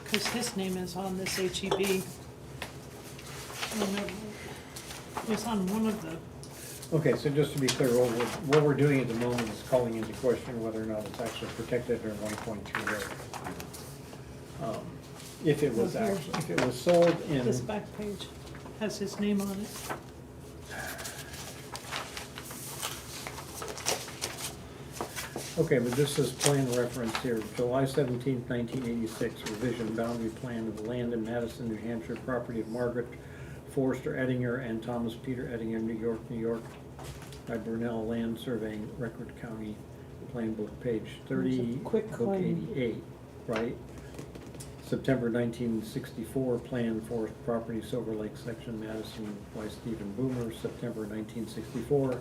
Because his name is on this HEB. Oh, no, it's on one of the, Okay, so just to be clear, what we're doing at the moment is calling into question whether or not it's actually protected under 1.2 road. If it was sold in. this back page has his name on it. Okay, but this is plan reference here, July 17th, 1986, revision boundary plan of the land in Madison, New Hampshire, property of Margaret Forrester Ettinger and Thomas Peter Ettinger, New York, New York, by Brunel Land Surveying, Record County, Plan Book, page 30, There's a quick book claim. 88, right? September 1964, plan forest property, Silver Lake section, Madison, by Stephen Boomer, September 1964,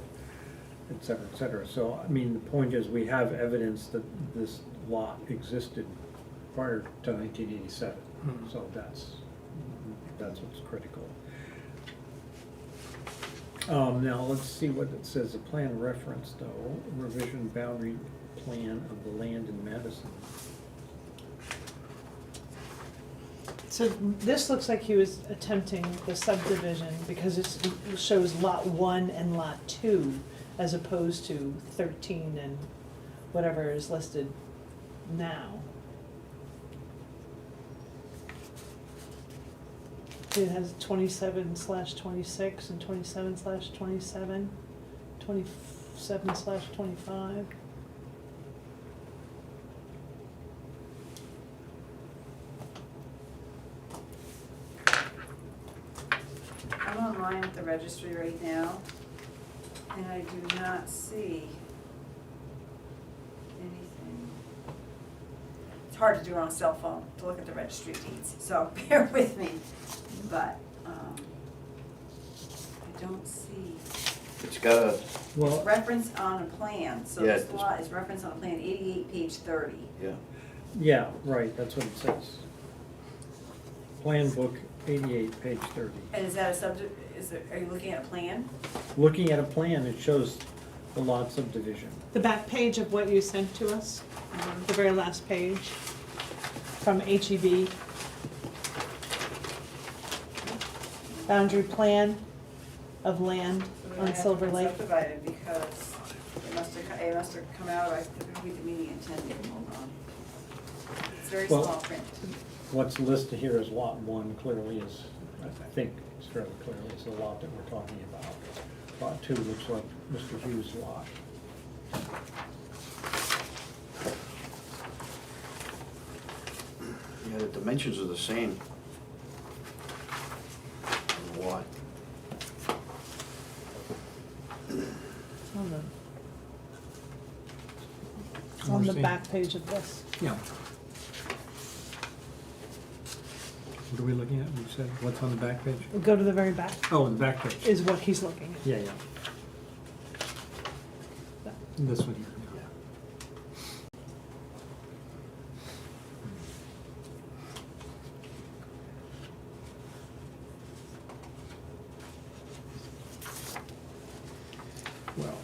et cetera, et cetera. So, I mean, the point is, we have evidence that this lot existed prior to 1987. Hmm. So that's what's critical. Now, let's see what it says, the plan reference though, revision boundary plan of the land in Madison. So this looks like he was attempting the subdivision because it shows lot 1 and lot 2 as opposed to 13 and whatever is listed now. It has 27/26 and 27/27, 27/25. I'm online at the registry right now, and I do not see anything. It's hard to do on a cell phone, to look at the registry deeds, so bear with me, but, I don't see. It's got a, It's Well, referenced on a plan, so Yeah, this it's- lot is referenced on a plan 88, page 30. yeah, yeah, right, that's what it says. Plan book 88, page 30. And is that a are you looking at a plan? Looking at a plan, it shows the lot subdivision. The back page of what you sent to us, the very last page, from HEB. Boundary plan of land on Silver Lake. Subdivided because it must have come out, I couldn't read the meeting intended, hold on. It's very Well- small print. What's listed here as lot 1 clearly is, I think it's fairly clearly is the lot that we're talking about. Lot 2 looks like Mr. Hughes' lot. yeah, the dimensions are the same. On the lot. It's on the- It's on the Understand. back page of this. Yeah. What are we looking at? You said, what's on the back page? Go to the very back, Oh, the back page. is what he's looking at. Yeah, yeah. This one here. Yeah. Well,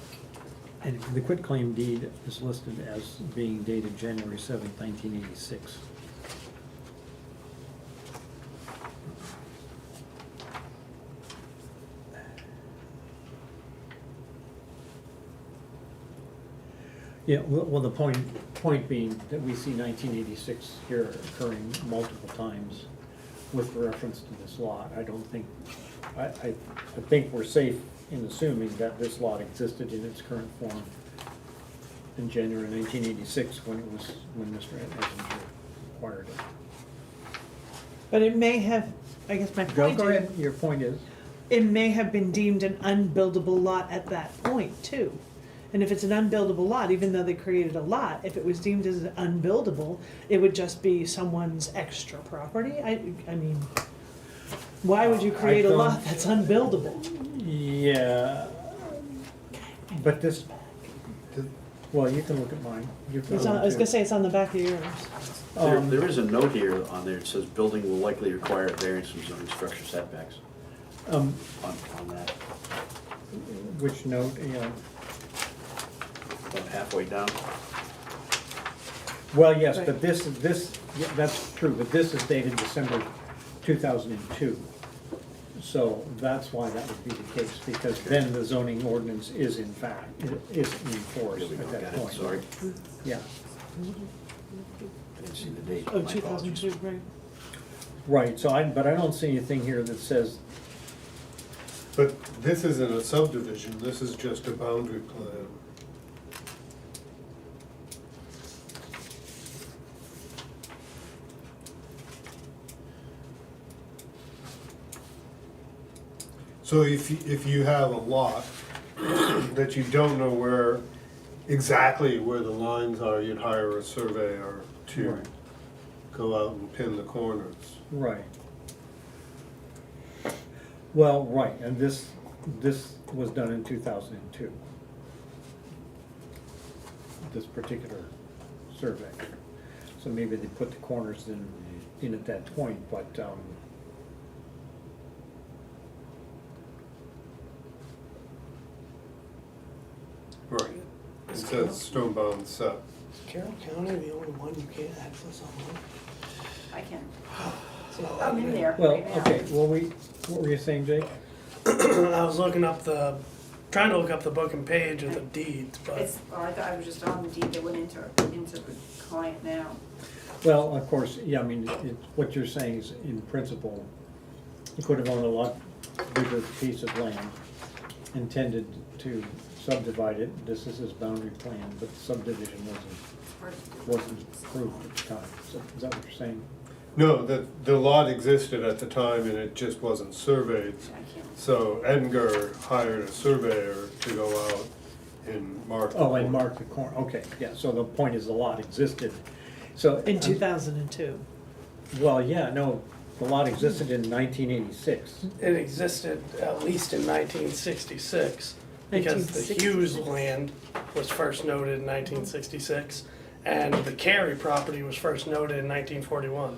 and the quitclaim deed is listed as being dated January 7th, 1986. Yeah, well, the point being that we see 1986 here occurring multiple times with reference to this lot. I don't think, I think we're safe in assuming that this lot existed in its current form in January 1986 when Mr. Ettinger acquired it. But it may have, I guess my Go point ahead, is, your point is? it may have been deemed an unbuildable lot at that point too. And if it's an unbuildable lot, even though they created a lot, if it was deemed as unbuildable, it would just be someone's extra property. I mean, why would you create a don't- lot that's unbuildable? Yeah, but this, well, you can look at mine. You can It's on, look I was too. gonna say it's on the back of yours. There is a note here on there, it says building will likely require a variance from zoning structure setbacks on that, Which note, yeah. about halfway down. Well, yes, Right. but this, yeah, that's true, but this is dated December 2002. So that's why that would be the case, because then the zoning ordinance is in fact, is in force Here we go, at that got it, point. sorry, Yeah, I didn't see the date. Oh, My 2002, apologies. right. right, so but I don't see anything here that says, But this isn't a subdivision, this is just a boundary plan. So if you have a lot that you don't know where, exactly where the lines are, you'd hire a surveyor to Right. go out and pin the corners. right. Well, right, and this was done in 2002. This particular survey. So maybe they put the corners in at that point, but, Right. It says Stonebound set. Is Carroll County the only one you can't access online? I can, I'm in there well, right now. okay, well, what were you saying, Jake? I was looking up trying to look up the book and page of the deeds, but It's, well, I thought I was just on the deed that went into the client now. Well, of course, yeah, I mean, what you're saying is, in principle, You could have owned a lot bigger piece of land, intended to subdivide it. This is his boundary plan, but the subdivision wasn't approved at the time. So is that what you're saying? No, the lot existed at the time and it just wasn't surveyed. So Edgar hired a surveyor to go out and mark. the Oh, and corner. mark the corner, okay, yeah, so the point is the lot existed. So. In 2002. Well, yeah, no, the lot existed in 1986. It existed at least in 1966, because the 1966. Hughes land was first noted in 1966, and the Carey property was first noted in 1941.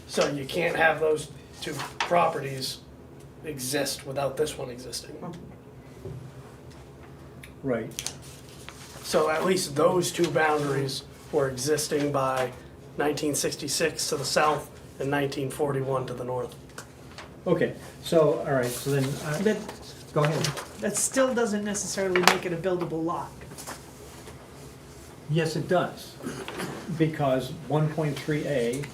So you can't have those two properties exist without this one existing. Right. So at least those two boundaries were existing by 1966 to the south and 1941 to the north. Okay, so, all right, so then, But go ahead. that still doesn't necessarily make it a buildable lot. Yes, it does, because 1.3A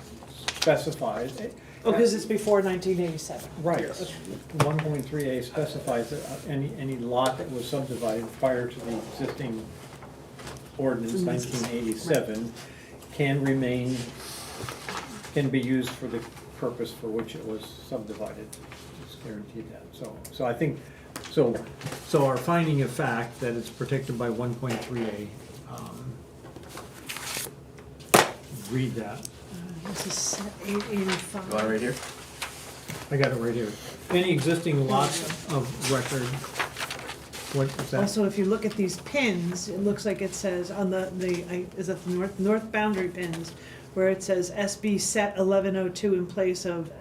specifies. Oh, because it's before 1987. Right, 1.3A specifies that any lot that was subdivided prior to the existing ordinance 1987 can be used for the purpose for which it was subdivided. It's guaranteed that, so I think, so our finding of fact that it's protected by 1.3A, read that. This is set 885. Got it right here? I got it right here. Any existing lots of record, what is that? Also, if you look at these pins, it looks like it says on is that the north boundary pins, where it says SB set 1102 in place of,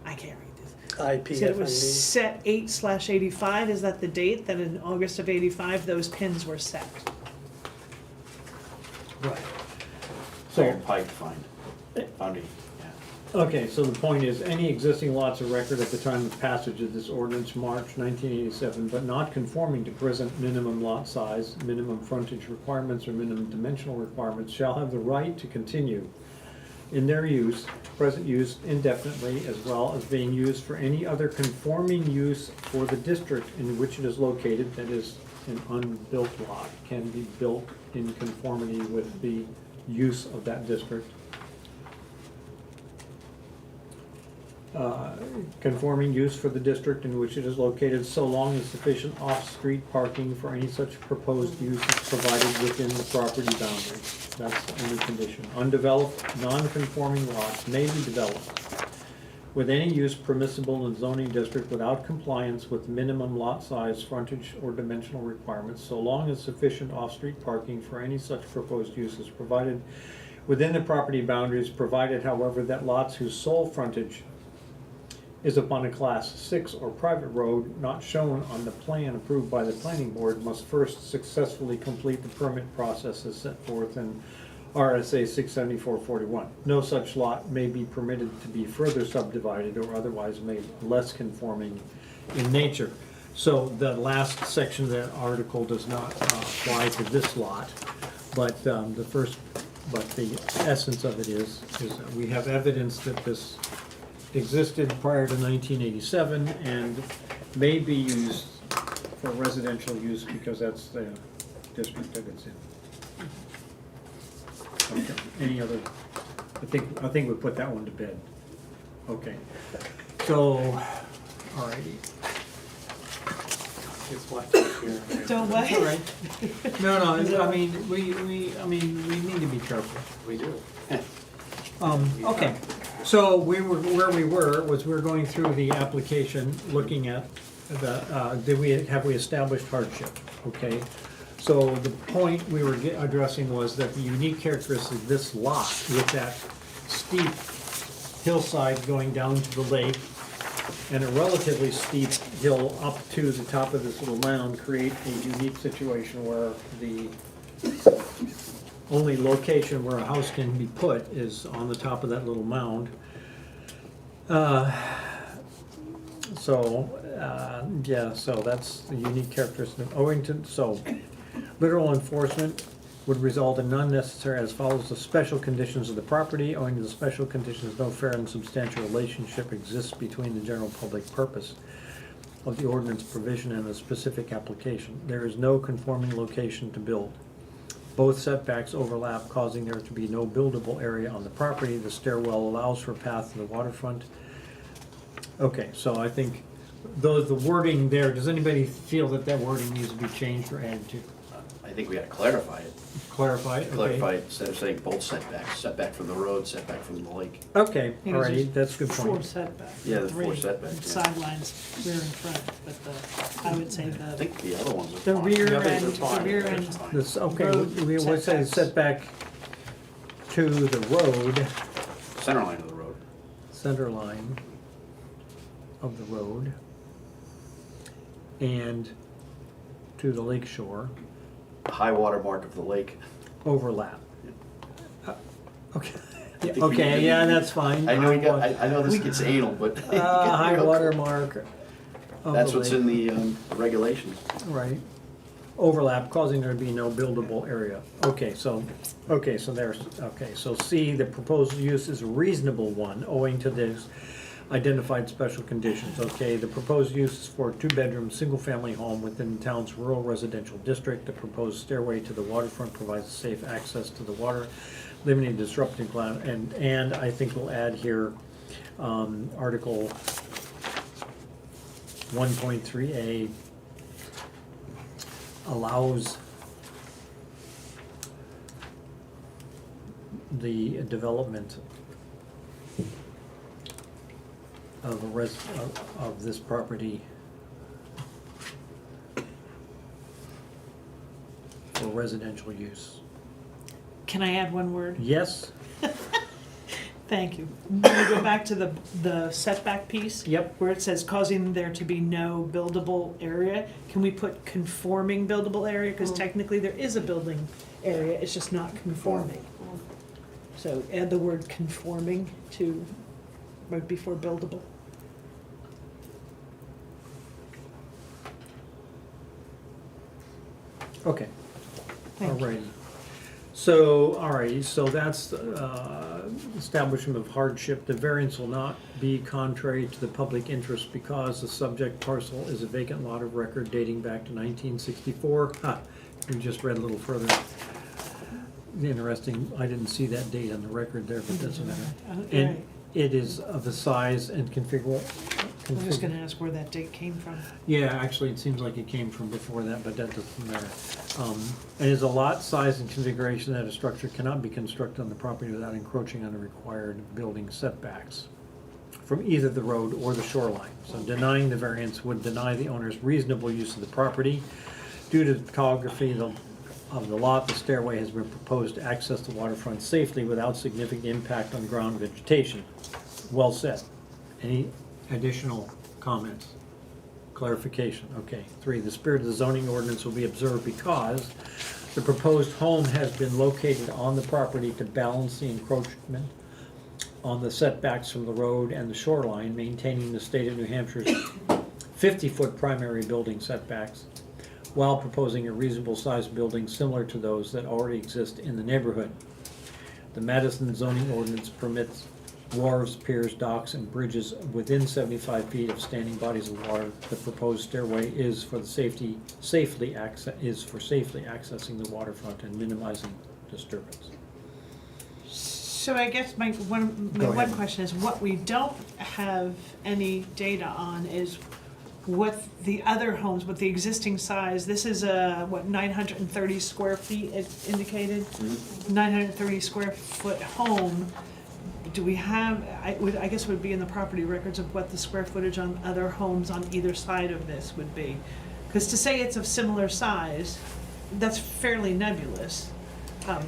I can't read this. It said it was IPFND. set 8/85, is that the date, that in August of 85, those pins were set? Right. So So, pipe find, foundation, yeah. okay, so the point is, any existing lots of record at the time of passage of this ordinance, March 1987, but not conforming to present minimum lot size, minimum frontage requirements, or minimum dimensional requirements, shall have the right to continue in their use, present use indefinitely, as well as being used for any other conforming use for the district in which it is located, that is, an unbuilt lot can be built in conformity with the use of that district. Conforming use for the district in which it is located, so long as sufficient off-street parking for any such proposed use is provided within the property boundaries. That's the only condition. Undeveloped, non-conforming lots may be developed with any use permissible in zoning district without compliance with minimum lot size, frontage, or dimensional requirements, so long as sufficient off-street parking for any such proposed use is provided within the property boundaries, provided, however, that lots whose sole frontage is upon a class 6 or private road not shown on the plan approved by the planning board must first successfully complete the permit process as set forth in RSA 674-41. No such lot may be permitted to be further subdivided or otherwise made less conforming in nature. So the last section of that article does not apply to this lot, but the essence of it is that we have evidence that this existed prior to 1987 and may be used for residential use because that's the district that it's in. Okay, any other, I think we put that one to bed. Okay, so, all righty. It's what here. Don't All what? right. No, I mean, we need to be careful. We do. Okay, so where we were was we were going through the application, looking at the, have we established hardship, okay? So the point we were addressing was that the unique characteristic of this lot with that steep hillside going down to the lake and a relatively steep hill up to the top of this little mound create a unique situation where the only location where a house can be put is on the top of that little mound. So that's the unique characteristic owing to, so literal enforcement would result in unnecessary as follows: the special conditions of the property. Owing to the special conditions, no fair and substantial relationship exists between the general public purpose of the ordinance provision and the specific application. There is no conforming location to build. Both setbacks overlap, causing there to be no buildable area on the property. The stairwell allows for a path to the waterfront. Okay, so I think the wording there, does anybody feel that that wording needs to be changed or added to? I think we gotta clarify it. Clarify it, okay. Clarify it instead of saying both setbacks, setback from the road, setback from the lake. Okay, Yeah, alrighty, there's that's a good Four point. setbacks. Yeah, the four three setbacks, yeah. Sidelines, rear and front, but I would say I the, think the other ones are the fine. rear The others end, are the fine. rear They're end. fine. This, okay, Road we would say setbacks. setback to the road, Center line of the road. center line of the road, and to the lake shore, High water mark of the lake. overlap. Okay, think we okay, need- yeah, that's fine. I know you got, I know this gets anal, but. you get High real water close. mark of That's the what's lake. in the regulations. Right. Overlap causing there to be no buildable area. Okay, so there's, okay, so C, the proposed use is a reasonable one owing to this identified special conditions. Okay, the proposed use is for a two-bedroom, single-family home within the town's rural residential district. The proposed stairway to the waterfront provides safe access to the water, limiting disrupting climate, and I think we'll add here, Article 1.3A allows the development of of this property for residential use. Can I add one word? Yes? Thank you. When we go back to the setback piece. Yep. Where it says causing there to be no buildable area, can we put conforming buildable area? Because technically there is a building area, it's just not conforming. So add the word conforming to, right before buildable. Okay. Thank you. Alrighty. So, alrighty, so that's establishment of hardship. The variance will not be contrary to the public interest because the subject parcel is a vacant lot of record dating back to 1964. We just read a little further. Interesting, I didn't see that date on the record there, but doesn't matter. And Right. it is of the size and configurable. I was gonna ask where that date came from. Yeah, actually, it seems like it came from before that, but that doesn't matter. It is a lot size and configuration that a structure cannot be constructed on the property without encroaching on the required building setbacks from either the road or the shoreline. So denying the variance would deny the owner's reasonable use of the property. Due to the topography of the lot, the stairway has been proposed to access the waterfront safely without significant impact on ground vegetation. Well said. Any additional comments? Clarification, okay. 3, the spirit of the zoning ordinance will be observed because the proposed home has been located on the property to balance the encroachment on the setbacks from the road and the shoreline, maintaining the state of New Hampshire's 50-foot primary building setbacks, while proposing a reasonable sized building similar to those that already exist in the neighborhood. The Madison zoning ordinance permits wharves, piers, docks, and bridges within 75 feet of standing bodies of water. The proposed stairway is for safely accessing the waterfront and minimizing disturbance. So I guess my Go one ahead. question is, what we don't have any data on is what the other homes, what the existing size, this is a, 930 square feet it indicated? 930 square foot home. Do we have, I guess it would be in the property records of what the square footage on other homes on either side of this would be. Because to say it's of similar size, that's fairly nebulous.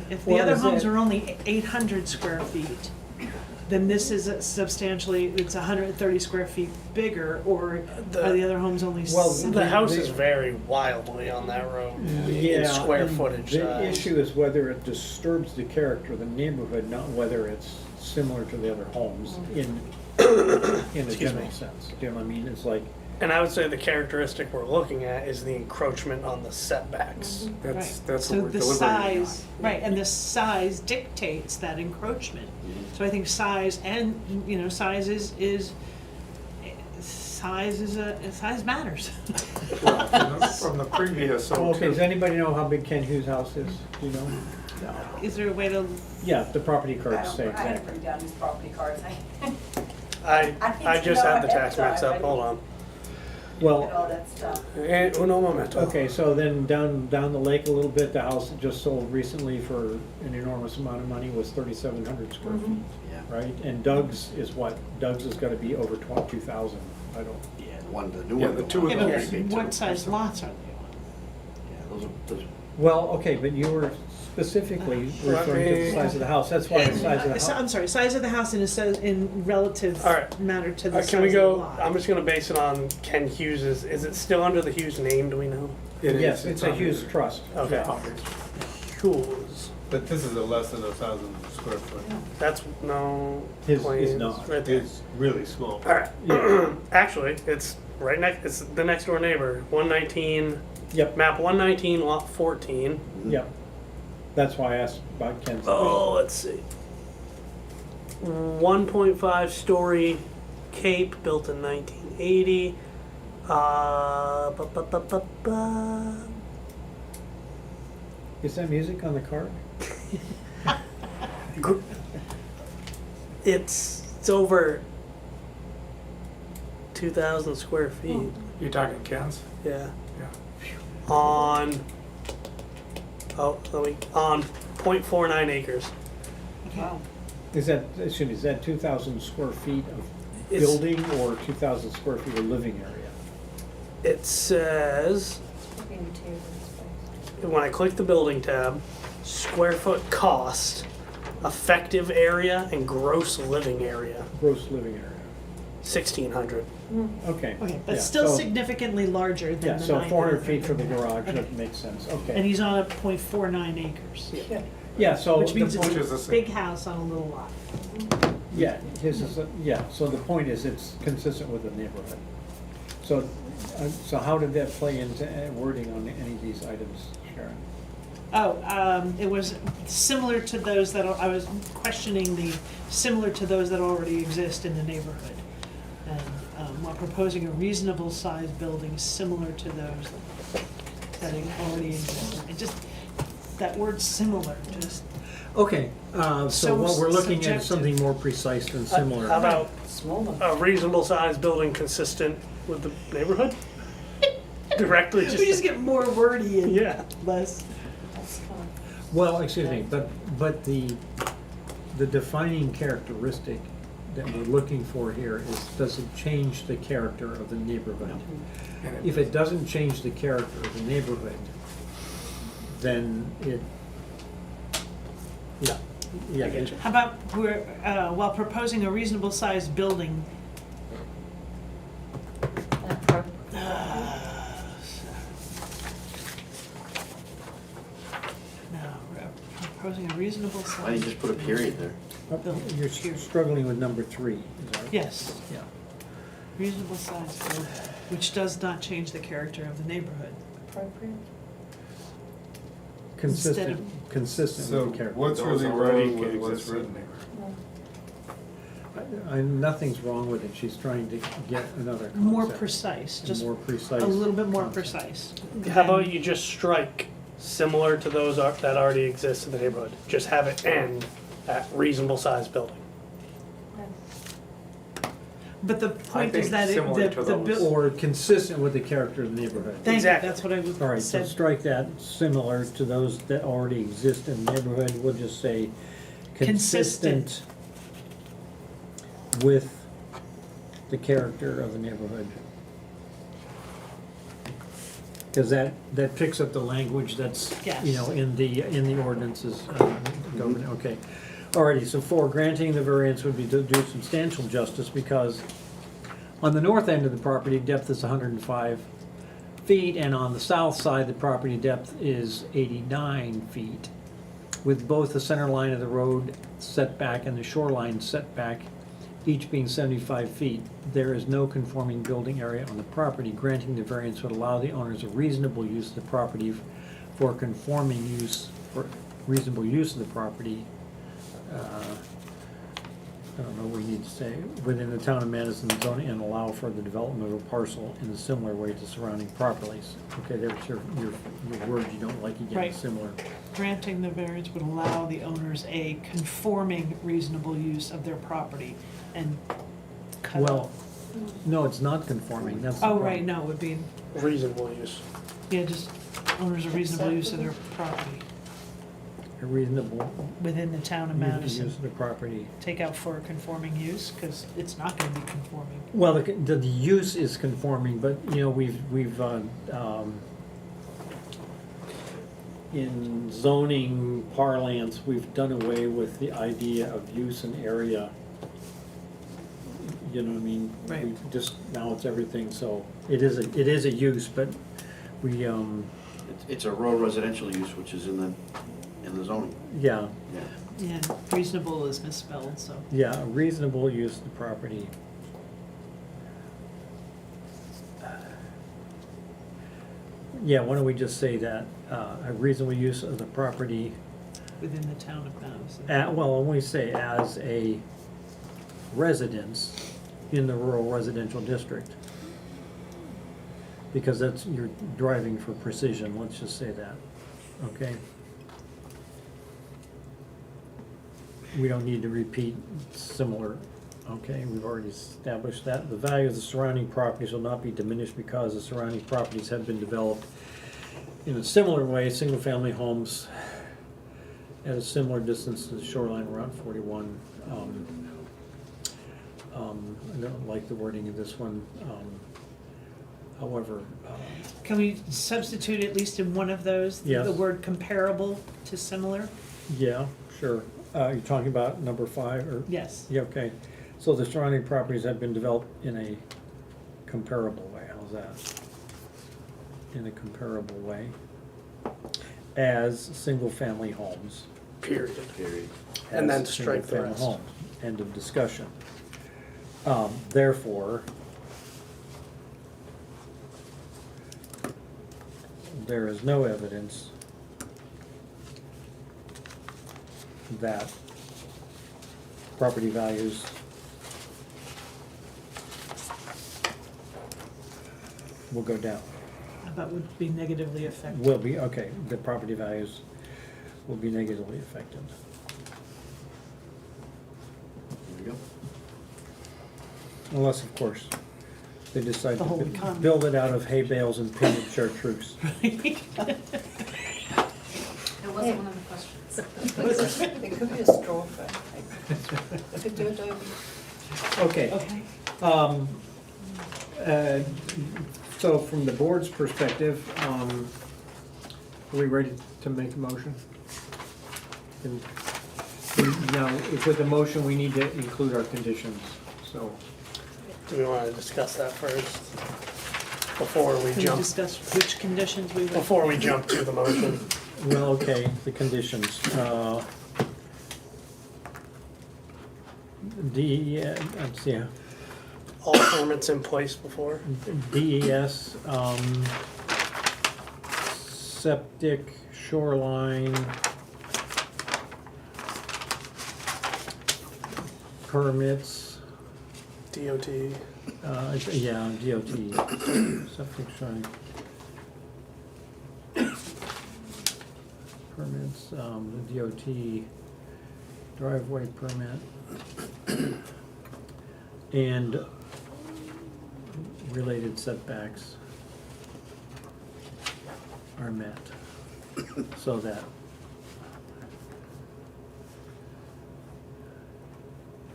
If the Well, other is homes it- are only 800 square feet, then this is substantially, it's 130 square feet bigger, or are the other homes only? Well, The houses vary wildly on that road in square and footage the size. issue is whether it disturbs the character of the neighborhood, not whether it's similar to the other homes in a general sense. Do you know what I mean? It's like, And I would say the characteristic we're looking at is the encroachment on the setbacks. That's Right. what So we're the deliberating on. size, right, and the size dictates that encroachment. So I think size and, you know, size matters. Well, from the previous, so Okay, does anybody know how big Ken Hughes' house is? Do you know? Is there a way to, Yeah, the property cards say I didn't exactly. bring down these property cards. I need just to know had the tax ahead of maps time. up, hold on. And Well, all that stuff. And uno momento. okay, so then down the lake a little bit, the house that just sold recently for an enormous amount of money was 3,700 square feet, Yeah, right? And Doug's is what? Doug's is gonna be over 2,000. I don't, the new Yeah, one. the two of yeah, them. but Very big, what too. size lots are they Those are, well, okay, but you were specifically referring to the size of the house. That's why the size of the on? house. I'm sorry, size of the house in relative All right. matter to the size Can we of the go, lot. I'm just gonna base it on Ken Hughes's, is it still under the Hughes name, do we know? It is, Yes, it's a on Hughes there. trust. Okay. Yeah. Hughes, But this is a less than 1,000 square foot. that's, no. His is plans, not. Right there. It's really small. Alright, Yeah. actually, it's right next, it's the next door neighbor, 119, Yep, map 119, lot 14. yep. That's why I asked about Ken's. Oh, let's see. 1.5 story cape built in 1980. Ba, ba, ba, ba, ba. Is that music on the card? It's over 2,000 square feet. You're talking Ken's? Yeah. Yeah. On, on 0.49 acres. Wow. Is that, excuse me, is that 2,000 square feet of It's- building or 2,000 square feet of living area? It says, when I click the building tab, square foot cost, effective area, and gross living area, Gross living area. 1,600. Okay. Okay, yeah, but still so- significantly larger Yeah, than the so 400 900. feet for the garage, Okay. that makes sense, And okay. he's on a 0.49 acres, Yeah, so, which means the Which it's is the a same. big house on a little lot. yeah, his is, yeah, so the point is it's consistent with the neighborhood. So how did that play into wording on any of these items, Sharon? Oh, it was similar to those that, I was questioning similar to those that already exist in the neighborhood. And while proposing a reasonable sized building similar to those that already exist. It just, that word similar, just, Okay, so So what we're looking at subjective. is something more precise than similar. How about Smaller. a reasonable sized building consistent with the neighborhood? Directly we just just, get more wordy and yeah. less. That's fine. Well, excuse me, but the defining characteristic that we're looking for here is, does it change the character of the neighborhood? And If it doesn't change the character of the neighborhood, then it, yeah, yeah. I get it- you. How about while proposing a reasonable sized building, no, proposing a reasonable sized. Why don't you just put a period there? You're struggling with number 3, is that right? Yes, Yeah. reasonable sized building, which does not change the character of the neighborhood. Appropriate. Consistent with So the character. what's those really already wrong with what's exist in written? there. Nothing's wrong with it, she's trying to get another concept. More precise, and just more precise. a little bit more concept. precise. How about you just strike similar to those that already exist in the neighborhood? Just have it end at reasonable sized building. But the point is think that similar to the those. bill, Or consistent with the character of the neighborhood. thank you, Exactly. that's what I was All right, so said. strike that, similar to those that already exist in the neighborhood, we'll just say consistent with the character of the neighborhood. Because that picks up the language that's, you know, in the ordinances, government, okay. Alrighty, so 4, granting the variance would be to do substantial justice because on the north end of the property, depth is 105 feet, and on the south side, the property depth is 89 feet, with both the center line of the road setback and the shoreline setback each being 75 feet. There is no conforming building area on the property. Granting the variance would allow the owners a reasonable use of the property for conforming use, for reasonable use of the property. I don't know what we need to say, within the town of Madison zoning, and allow for the development of a parcel in a similar way to surrounding properties. Okay, there's your words you don't like again, Right. similar. Granting the variance would allow the owners a conforming reasonable use of their property and cut Well, off. no, it's not conforming, that's the Oh, problem. right, no, it would be, Reasonable use. yeah, just owners a reasonable use of their property A reasonable within the town of use Madison. of the property. Take out for conforming use, because it's not gonna be conforming. Well, the use is conforming, but, you know, we've, in zoning parlance, we've done away with the idea of use and area. You know what I mean? Right. We just, now it's everything, so it is a use, but we, It's a rural residential use, which is in the zoning. yeah, Yeah. Yeah, reasonable is misspelled, so. yeah, a reasonable use of the property. Yeah, why don't we just say that, a reasonable use of the property, Within the town of Madison. well, when we say as a residence in the rural residential district. Because that's, you're driving for precision, let's just say that, okay? We don't need to repeat similar, okay, we've already established that. The value of the surrounding properties will not be diminished because the surrounding properties have been developed in a similar way, single-family homes at a similar distance to the shoreline, Route 41. I don't like the wording of this one, however, Can we substitute at least in one of those, Yes. the word comparable to similar? yeah, sure. You're talking about number 5, or? Yes. Yeah, okay. So the surrounding properties have been developed in a comparable way, how's that? In a comparable way, as single-family homes. Period. Period. And as then strike the single-family rest. homes. End of discussion. Therefore, there is no evidence that property values will go down. But would be negatively affected. Will be, okay, the property values will be negatively affected. There you go. Unless, of course, they decide The whole to economy. build it out of hay bales and painted chartreuse. It wasn't one of the questions. It could be a straw frame. I could do Adobe. Okay, Okay. so from the board's perspective, are we ready to make a motion? And now, with the motion, we need to include our conditions, so. Do we want to discuss that first? Before we Can we jump, discuss which conditions we would? before we jump to the motion? Well, okay, the conditions. Let's see, All permits in place before? DES, septic, shoreline, permits, DOT. yeah, DOT, septic, shoreline. Permits, the DOT driveway permit. And related setbacks are met, so that,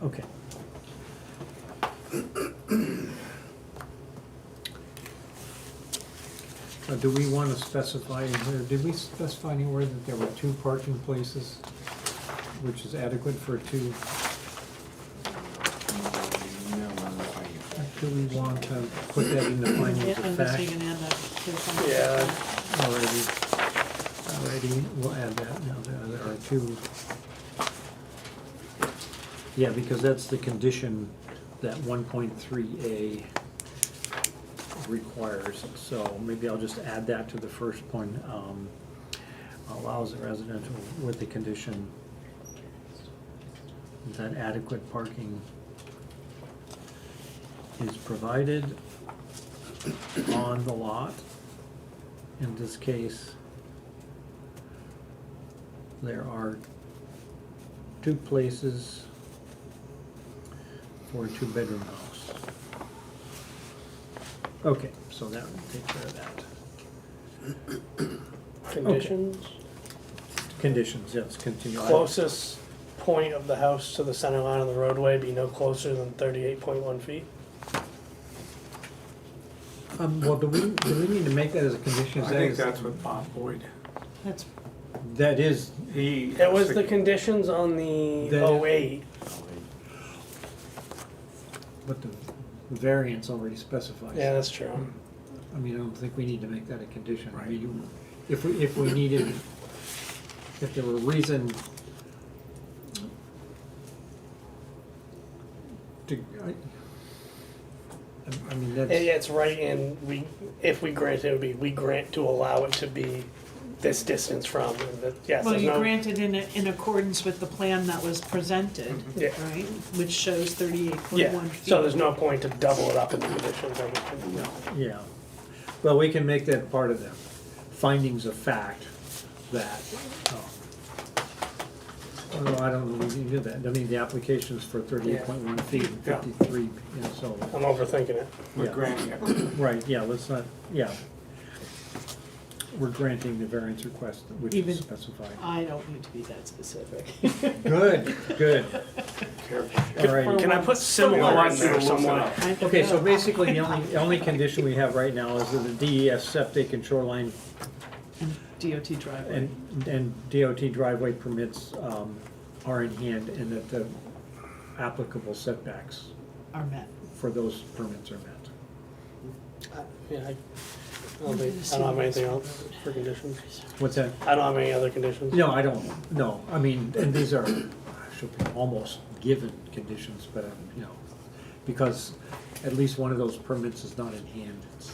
okay. Do we want to specify in here, did we specify anywhere that there were 2 parking places, which is adequate for 2? Do we want to put that in the Yeah, findings of unless you fact? can add that to the findings of Yeah. fact. Alrighty, we'll add that now, there are 2. Yeah, because that's the condition that 1.3A requires, so maybe I'll just add that to the first one. Allows the residential with the condition that adequate parking is provided on the lot. In this case, there are 2 places for a 2-bedroom house. Okay, so that will take care of that. Conditions, Conditions, yes, continue. closest point of the house to the center line of the roadway be no closer than 38.1 feet. Well, do we need to make that as a condition? I think that's what Bob Boyd, That's, That is, he. It was the conditions on the That- 08. what the variance already specifies. Yeah, that's true. I mean, I don't think we need to make that a condition. I Right. mean, if we needed, if there were reason to, I mean, Yeah, that's, it's right in, if we grant it, it would be, we grant to allow it to be this distance from, and that, yes, well, there's you no. granted in accordance with the plan that was presented, Yeah. right? Which shows 38.1 Yeah, feet. so there's no point to double it up in the conditions, I guess. yeah. Well, we can make that part of the findings of fact that, I don't know, we can do that. I mean, the application's for 38.1 feet and Yeah. 53, so, I'm overthinking it. We're yeah. granting it. Right, yeah, let's not, yeah. We're granting the variance request, which Even- is specified. I don't need to be that specific. Good, good, Careful. all right. Can I put I similar want in you to there look it somewhere? up. Okay, so basically, the only condition we have right now is that the DES septic and shoreline And DOT driveway. and DOT driveway permits are in hand, and that the applicable setbacks Are met. for those permits are met. Yeah, I don't have anything else for conditions. What's that? I don't have any other conditions. No, I don't, no, I mean, and these are, should be almost given conditions, but, because at least one of those permits is not in hand, it's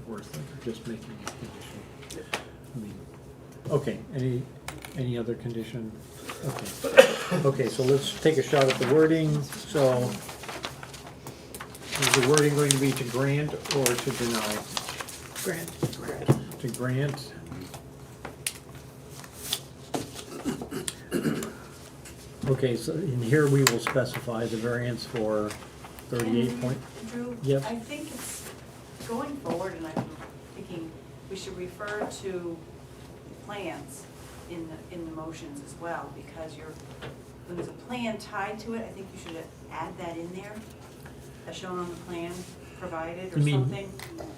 worth it, just making a condition. I mean, okay, any other condition? Okay, okay, so let's take a shot at the wording, so is the wording going to be to grant or to deny? Grant. To grant. Okay, so in here we will specify the variance for 38 point, Drew, Yep. I think it's going forward, and I'm thinking we should refer to plans in the motions as well, because when there's a plan tied to it, I think you should add that in there, as shown on the plan provided or You mean- something.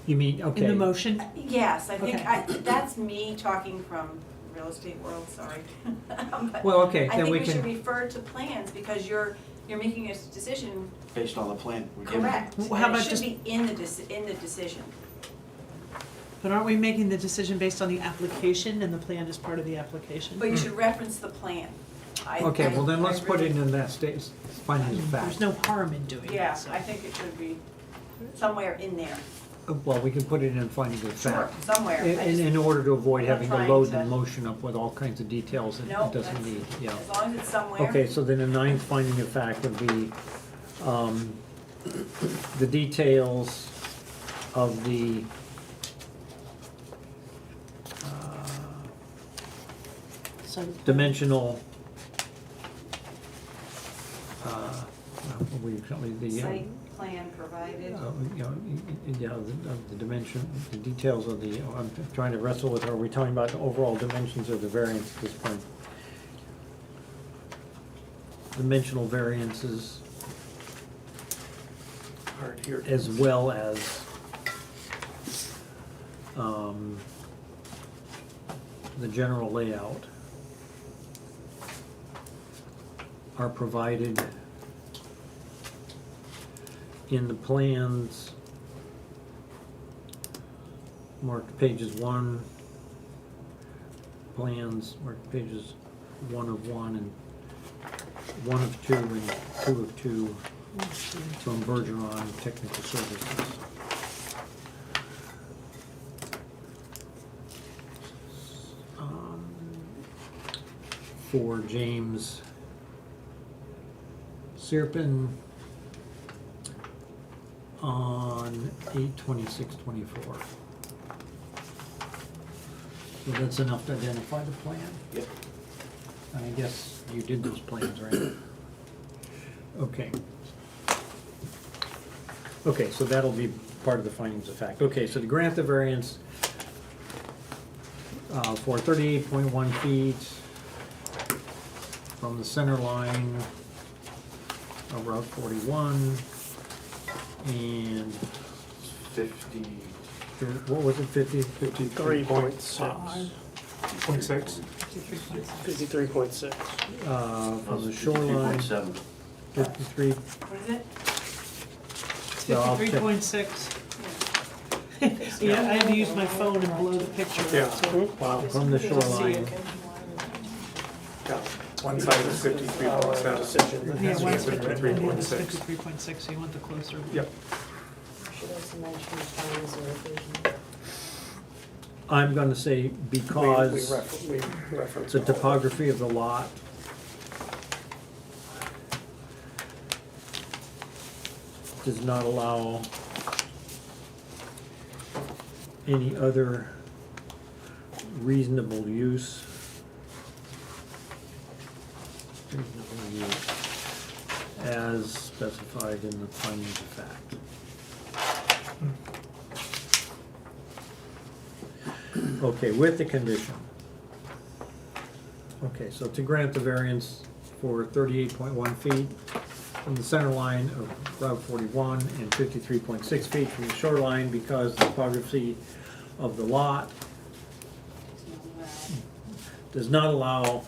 you mean, okay. In the motion? Yes, I think, Okay. that's me talking from real estate world, sorry. But Well, okay, I then think we we should can, refer to plans, because you're making a decision. Based on the plan. we're given. Correct. Well, how And about it just- should be in the decision. But aren't we making the decision based on the application and the plan is part of the application? But you should reference the plan. okay, well then let's put it really- in that state, finding of fact. There's no harm in doing Yeah, it, so. I think it should be somewhere in there. Well, we can put it in finding of Sure, fact. somewhere. I just- In order to avoid having to trying load to- the motion up with all kinds of details that No, it doesn't that's- need, yeah. As long as it's somewhere. Okay, so then the ninth finding of fact would be, the details of the, So, dimensional, the, Site plan provided. the dimension, the details of the, I'm trying to wrestle with, are we talking about the overall dimensions of the variance at this point? Dimensional variances Hard here. as well as, the general layout are provided in the plans marked pages 1, plans marked pages 1 of 1 and 1 of 2 and 2 of 2 from Bergeron Technical Services. For James Sirpin on 8/26/24. So that's enough to identify the plan? Yep. I guess you did those plans, right? Okay. Okay, so that'll be part of the findings of fact. Okay, so to grant the variance for 38.1 feet from the center line of Route 41 and 50. what was it, 50? 3.6. 0.6. 53.6. From the shoreline, 53.7. 53, What is it? well, I'll check. 53.6. Yeah, I had to use my phone and blow the picture Yeah. out, so. Wow. From the shoreline, Yeah. One side is 53.7. Decision. Yeah, one's 53.6. 53.6, so you want the closer. Yep. Should also mention the findings of revision. I'm gonna say because We reference the all of it. topography of the lot does not allow any other reasonable use. As specified in the findings of fact. Okay, with the condition. Okay, so to grant the variance for 38.1 feet from the center line of Route 41 and 53.6 feet from the shoreline because the topography of the lot does not allow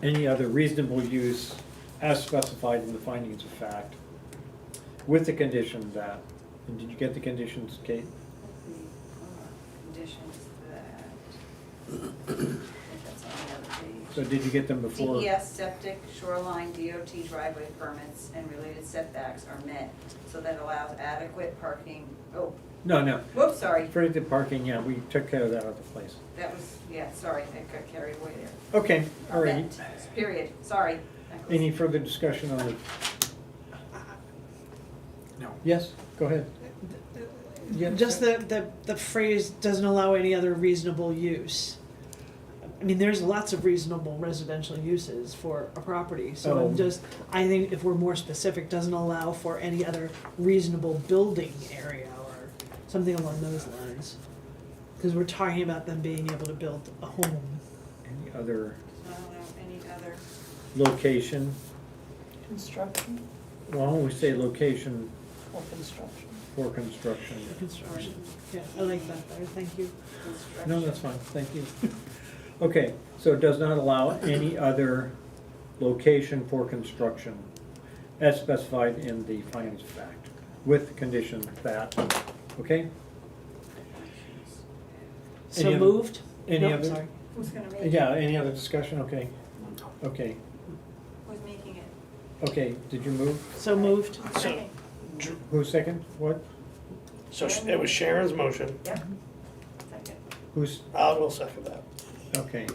any other reasonable use as specified in the findings of fact, with the condition that, and did you get the conditions, Kate? Conditions that, I think that's on the other page. So did you get them before? DES, septic, shoreline, DOT driveway permits, and related setbacks are met, so that allows adequate parking, oh, No, whoops, sorry, for the parking, yeah, we took care of that other place. that was, yeah, sorry, I got carried away there. Okay, all right. Met, period, sorry. That goes- Any further discussion on it? No. Yes, go ahead. Yeah, Just the phrase doesn't allow any other reasonable use. I mean, there's lots of reasonable residential uses for a property, so Oh. I'm just, I think if we're more specific, doesn't allow for any other reasonable building area or something along those lines. Cause we're talking about them being able to build a home. Any other I don't know, any other, location? Construction Why don't we say location or construction? for construction? Construction. Yeah, I like that better, thank you. construction. No, that's fine, thank you. Okay, so it does not allow any other location for construction as specified in the findings of fact, with the condition that, okay? So Any other- moved? Any No, other? sorry. Who's gonna make it? Yeah, any other discussion, okay, okay, Who's making it? okay, did you move? So moved? Second. Who's second, what, So it was Sharon's motion. Yep. Second. who's, I will second that. okay,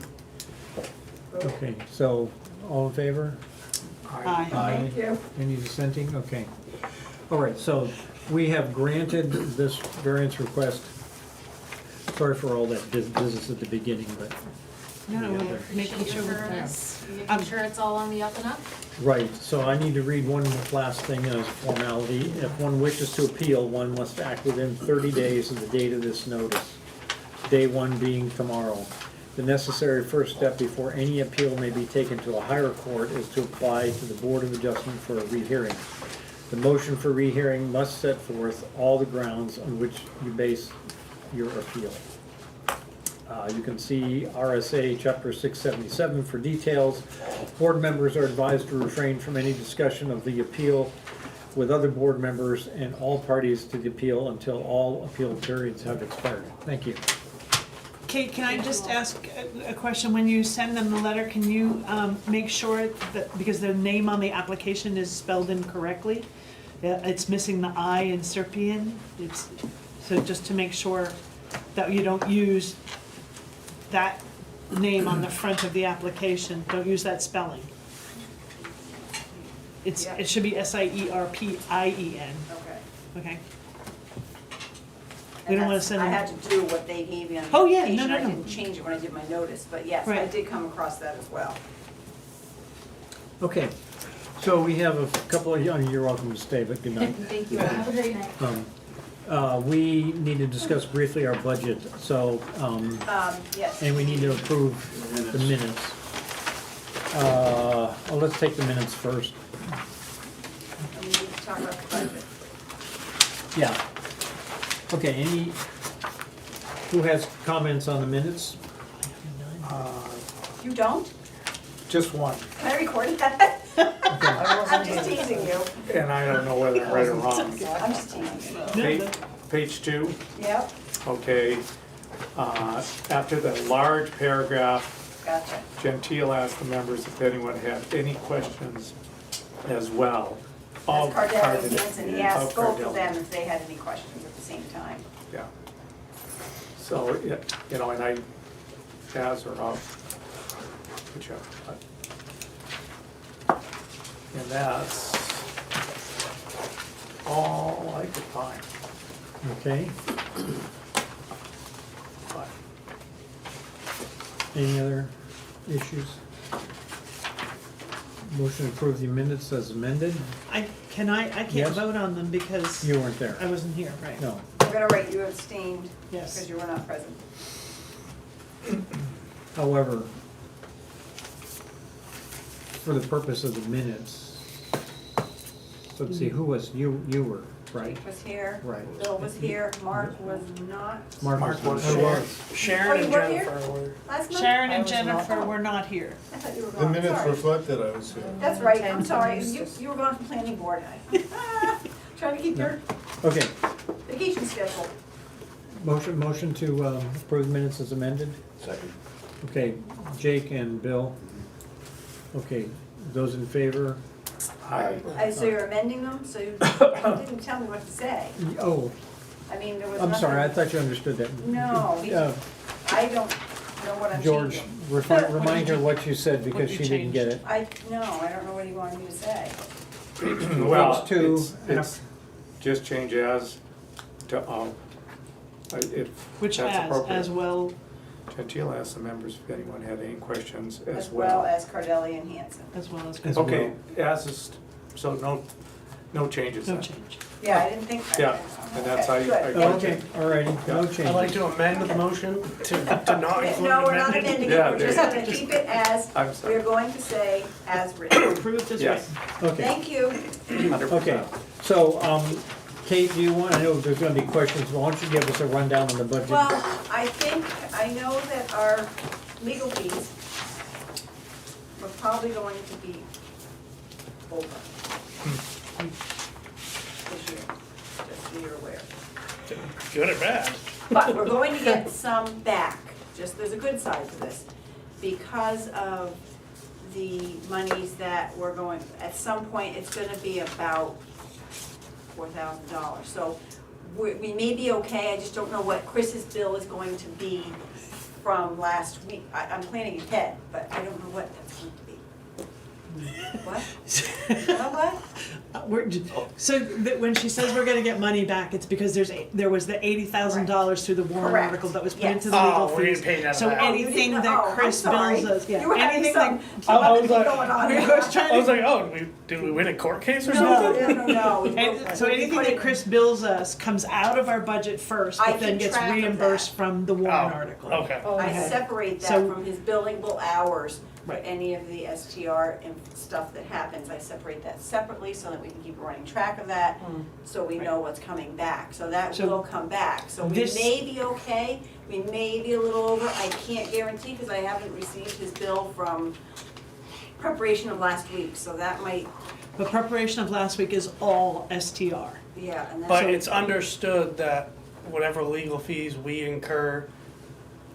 okay, so, all in favor? Aye. Thank you. Any dissenting? Okay. All right, so we have granted this variance request. Sorry for all that business at the beginning, but, No, Yeah, we're there. making sure we're done. Making sure it's all on the up and up? right, so I need to read one last thing as a formality. If one wishes to appeal, one must act within 30 days of the date of this notice, day one being tomorrow. The necessary first step before any appeal may be taken to a higher court is to apply to the Board of Adjustment for a rehearing. The motion for rehearing must set forth all the grounds on which you base your appeal. You can see RSA Chapter 677 for details. Board members are advised to refrain from any discussion of the appeal with other board members and all parties to the appeal until all appeal periods have expired. Thank you. Kate, can I just ask a question? When you send them the letter, can you make sure that, because the name on the application is spelled incorrectly, it's missing the I in Serpian, so just to make sure that you don't use that name on the front of the application, don't use that spelling. It should be Sierpien, Okay. okay? And We don't wanna that's- send I them- had to do what they gave me on the Oh, yeah, application. no. I didn't change it when I did my notice, but yes, I Right. did come across that as well. Okay, so we have a couple of, you're welcome to stay, but good night. Thank you, have a great night. We need to discuss briefly our budget, so, Yes. and we need to approve the minutes. Well, let's take the minutes first. We need to talk about the budget. Yeah. Okay, who has comments on the minutes? You don't? Just one, Can I record that? I'm just teasing you. and I don't know whether I'm right or wrong. I'm just teasing you. Page 2, Yep, okay. After the large paragraph, gotcha. Gentile asked the members if anyone had any questions as well. That's of Cardell and Hanson, he asked of both Cardell. of them if they had any questions at the same time. Yeah. So, you know, and I, Taz or I'll, whichever. And that's all I could find. Okay, But any other issues? Motion to approve the minutes as amended? I can't Yes. vote on them because You weren't there. I wasn't here, right? No. I'm gonna write you abstained Yes. because you were not present. However, for the purpose of the minutes, let's see, who was, you were, right? Jake was here. Right. Bill was here. Mark was not. Mark Mark was was. there. Sharon Oh, and you were here? Jennifer were. Last month? Sharon I and was not. Jennifer were not here. I thought you were The gone, minutes sorry. reflected I was here. That's right, I'm sorry, you were going from planning board. Trying to keep your Okay, vacation schedule. motion to approve minutes as amended? Second. Okay, Jake and Bill. Okay, those in favor? So you're amending them, so you didn't tell me what to say. Oh, I mean, there was I'm sorry, I nothing- thought you understood that. No, Uh, I don't know what I'm George, changing. remind her what you said because What you she didn't get it. I don't know what you wanted me to say. Well, Page 2, it's just change as to, if Which that's as appropriate. well, Gentile asked the members if anyone had any questions As well as Cardelli and Hanson. as well as. As Okay, as is, so no changes No then. change. Yeah, I didn't think. Yeah, and that's how you- Okay, good. Oh, okay, all righty, no I'd like changes. to amend the motion to not include No, we're not amended. amending Yeah, it, we're just there- gonna keep it as, I'm sorry. we're going to say as written. Approved as Yes. written. Okay, Thank you. 100%. okay. So, Kate, do you want, I know there's gonna be questions, why don't you give us a rundown on the budget? Well, I know that our legal fees were probably going to be over this year, just so you're aware. Good or bad? But we're going to get some back, just there's a good side to this, because of the monies that we're going, at some point, it's gonna be about $4,000. So we may be okay, I just don't know what Chris's bill is going to be from last week. I'm planning ahead, but I don't know what that's going to be. What? You know what? So when she says we're gonna get money back, it's because there was the $80,000 through the warrant Correct. article that was put Yes. into the legal Oh, we didn't fees. pay that So back. Oh, you anything didn't- that oh, I'm Chris sorry. bills us, yeah, You were having anything some, that. some I other was thing like- going on. I was trying I was to- like, oh, did we win a court case or No, something? no. And so anything that Chris bills us comes out of our budget first, I but then keep gets track of reimbursed that. from the Oh, warrant article. okay. I Okay. separate that So- from his billable hours for Right. any of the STR and stuff that happens. I separate that separately so that we can keep running track of that, so we know what's coming back. So that So will come back. So we this- may be okay, we may be a little over. I can't guarantee because I haven't received his bill from preparation of last week, so that might, But preparation of last week is all STR. yeah, and that's. But it's understood that whatever legal fees we incur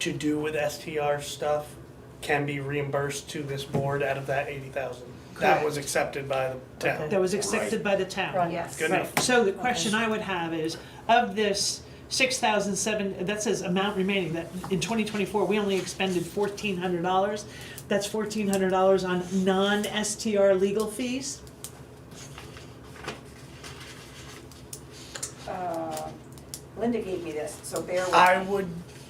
to do with STR stuff can be reimbursed to this board out of that 80,000. That Correct. was accepted by the town. That was accepted by the town. Right. Yes. Good enough. So the question I would have is, of this 6,007, that says amount remaining, that in 2024, we only expended $1,400. That's $1,400 on non-STR legal fees? Linda gave me this, so bear with me. I would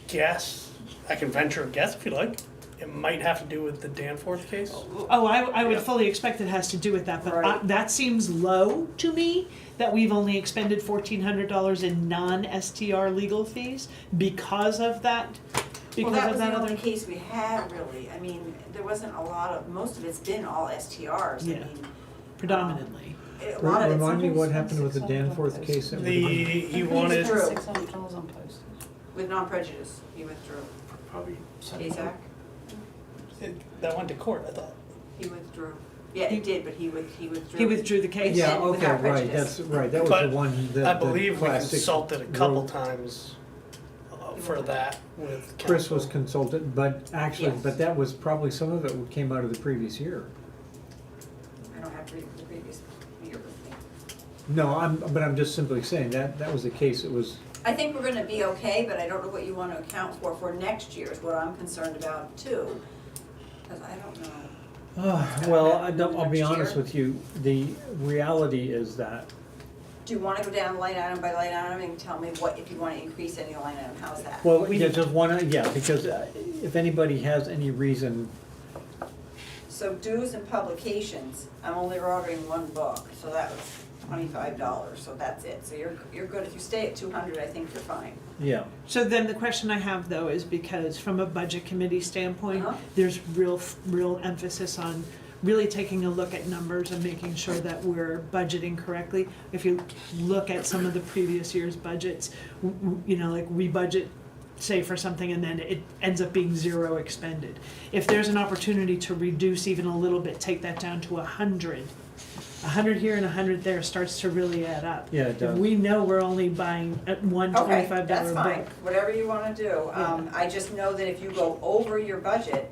guess, I can venture a guess if you like, it might have to do with the Danforth case. Oh, I would Yeah. fully expect it has to do with that, but Right. that seems low to me, that we've only expended $1,400 in non-STR legal fees because of that, Well, because that of was that the other. only case we had, really. I mean, there wasn't a lot of, most of it's been all STRs. I Yeah. mean, Predominantly. a lot of it's. Remind me what happened with the Danforth case? That He wanted, withdrew. $600 on postage. With non-prejudice, he withdrew. probably, Isaac, that went to court, I thought. he withdrew. Yeah, it did, but he withdrew. He withdrew the case. Yeah, And okay, without right, prejudice. that's, right, that was But the one that. I the believe we Class 6 consulted a couple road- times for that with Chris was counsel. consulted, but actually, Yes. but that was probably, some of it came out of the previous year. I don't have to read the previous year with me. No, but I'm just simply saying, that was the case, it was, I think we're gonna be okay, but I don't know what you wanna account for next year is what I'm concerned about too. Cause I don't know. well, I'll be Next honest year. with you, the reality is that, Do you wanna go down line item by line item and tell me what, if you wanna increase any line item, how's that? well, yeah, just one, yeah, because if anybody has any reason, So dues and publications, I'm only ordering one book, so that was $25, so that's it. So you're good, if you stay at 200, I think you're fine. yeah. So then the question I have though is because from a budget committee standpoint, Uh-huh. there's real emphasis on really taking a look at numbers and making sure that we're budgeting correctly. If you look at some of the previous year's budgets, you know, like we budget, say for something and then it ends up being zero expended. If there's an opportunity to reduce even a little bit, take that down to 100. 100 here and 100 there starts to really add up. Yeah, it If does. we know we're only buying one Okay, $25 that's book. fine, whatever you wanna do. I just know that if you go over your budget,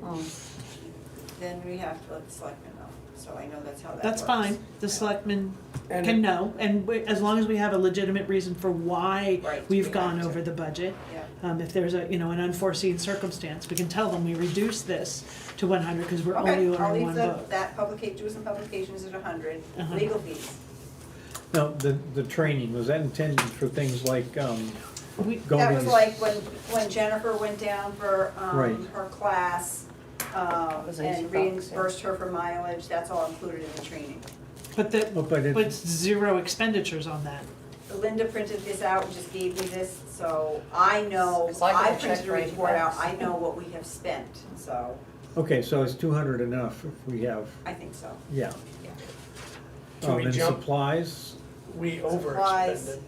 then we have to let the selectmen know. So I know that's how that works. That's fine, the Yeah. selectmen And can know, and as long as we have a legitimate reason for why Right, we've we gone have to. over the budget. Yeah. If there's a, you know, an unforeseen circumstance, we can tell them we reduced this to 100 because we're only Okay, I'll ordering leave one the, book. that dues and publications at 100, Uh-huh. legal fees. Now, the training, was that intended for things like, We- going That to was these- like when Jennifer went down for, Right. her class, was and $80, reimbursed her for mileage, that's all included in the training. But the, Oh, but but it's, zero expenditures on that. Linda printed this out and just gave me this, so I know, It's like I a printed check a writing report out, box. I know what we have spent, so okay, so is 200 enough if we have, I think so. yeah. Can we And jump- supplies, We Supplies. overexpended.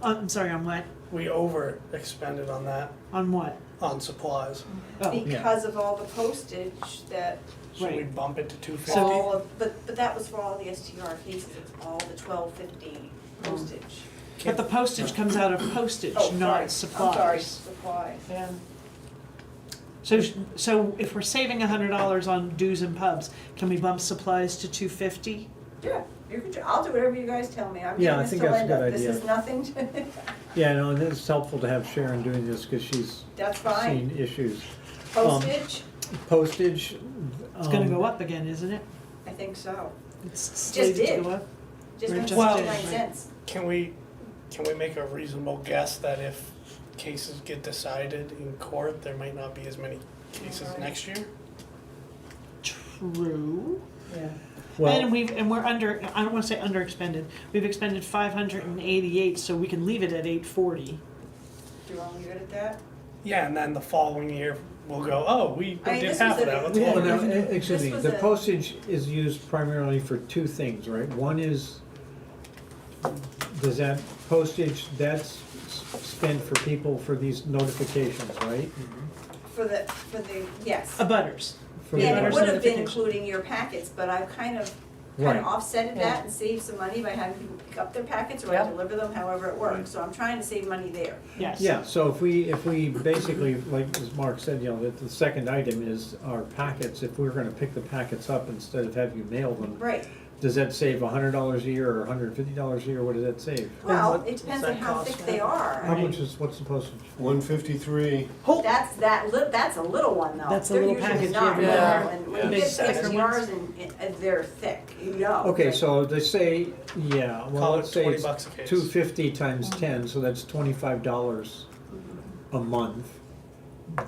I'm sorry, on what? We overexpended on that, On what? on supplies. Oh, Because of all the postage that, Should we Right. bump it to 250? all of, but that was for all the STR cases, it's all the 1250 postage. but the postage comes out of postage, Oh, sorry, not I'm supplies. sorry, supplies. Yeah. So if we're saving $100 on dues and pubs, can we bump supplies to 250? Yeah, you can, I'll do whatever you guys tell me, I'm Yeah, giving I this think to that's a Linda, good this idea. is nothing to, yeah, no, and it's helpful to have Sharon doing this because she's that's fine. seen issues. Postage, Postage. It's gonna go up again, isn't it? I think so, It's slated to did. go up. just Or went just 69 did, cents. Can we make a reasonable guess that if cases get decided in court, there might not be as many cases next year? True. Yeah. Well, And we're under, I don't wanna say under expended, we've expended 588, so we can leave it at 840. Do you want to leave it at that? Yeah, and then the following year, we'll go, oh, we I mean, did this half was of that, a- let's well, hold now, it. excuse me, This was the a- postage is used primarily for two things, right? One is, does that postage, that's spent for people for these notifications, right? For the, yes. Abutters. For the And it butters would have been notification. including your packets, but I've kind of kind of Right. offsetted Yeah. that and saved some money by having people pick up their packets or I Yeah. deliver them, however it works. So I'm trying to save money there. Yes. Yeah, so if we basically, like as Mark said, you know, that the second item is our packets, if we're gonna pick the packets up instead of have you mail them, Right. does that save $100 a year or $150 a year, what does that save? Well, what it depends does on that how cost thick now? they are. How I mean, much is, what's the postage? 153. that's a little one though. That's a They're little usually package, not yeah. little, and when Yeah. you get Big thicker STRs and they're thick, you know. Okay, Like, so they say, yeah, well, Call it let's say $20 it's a case. 250 times 10, so that's $25 a month.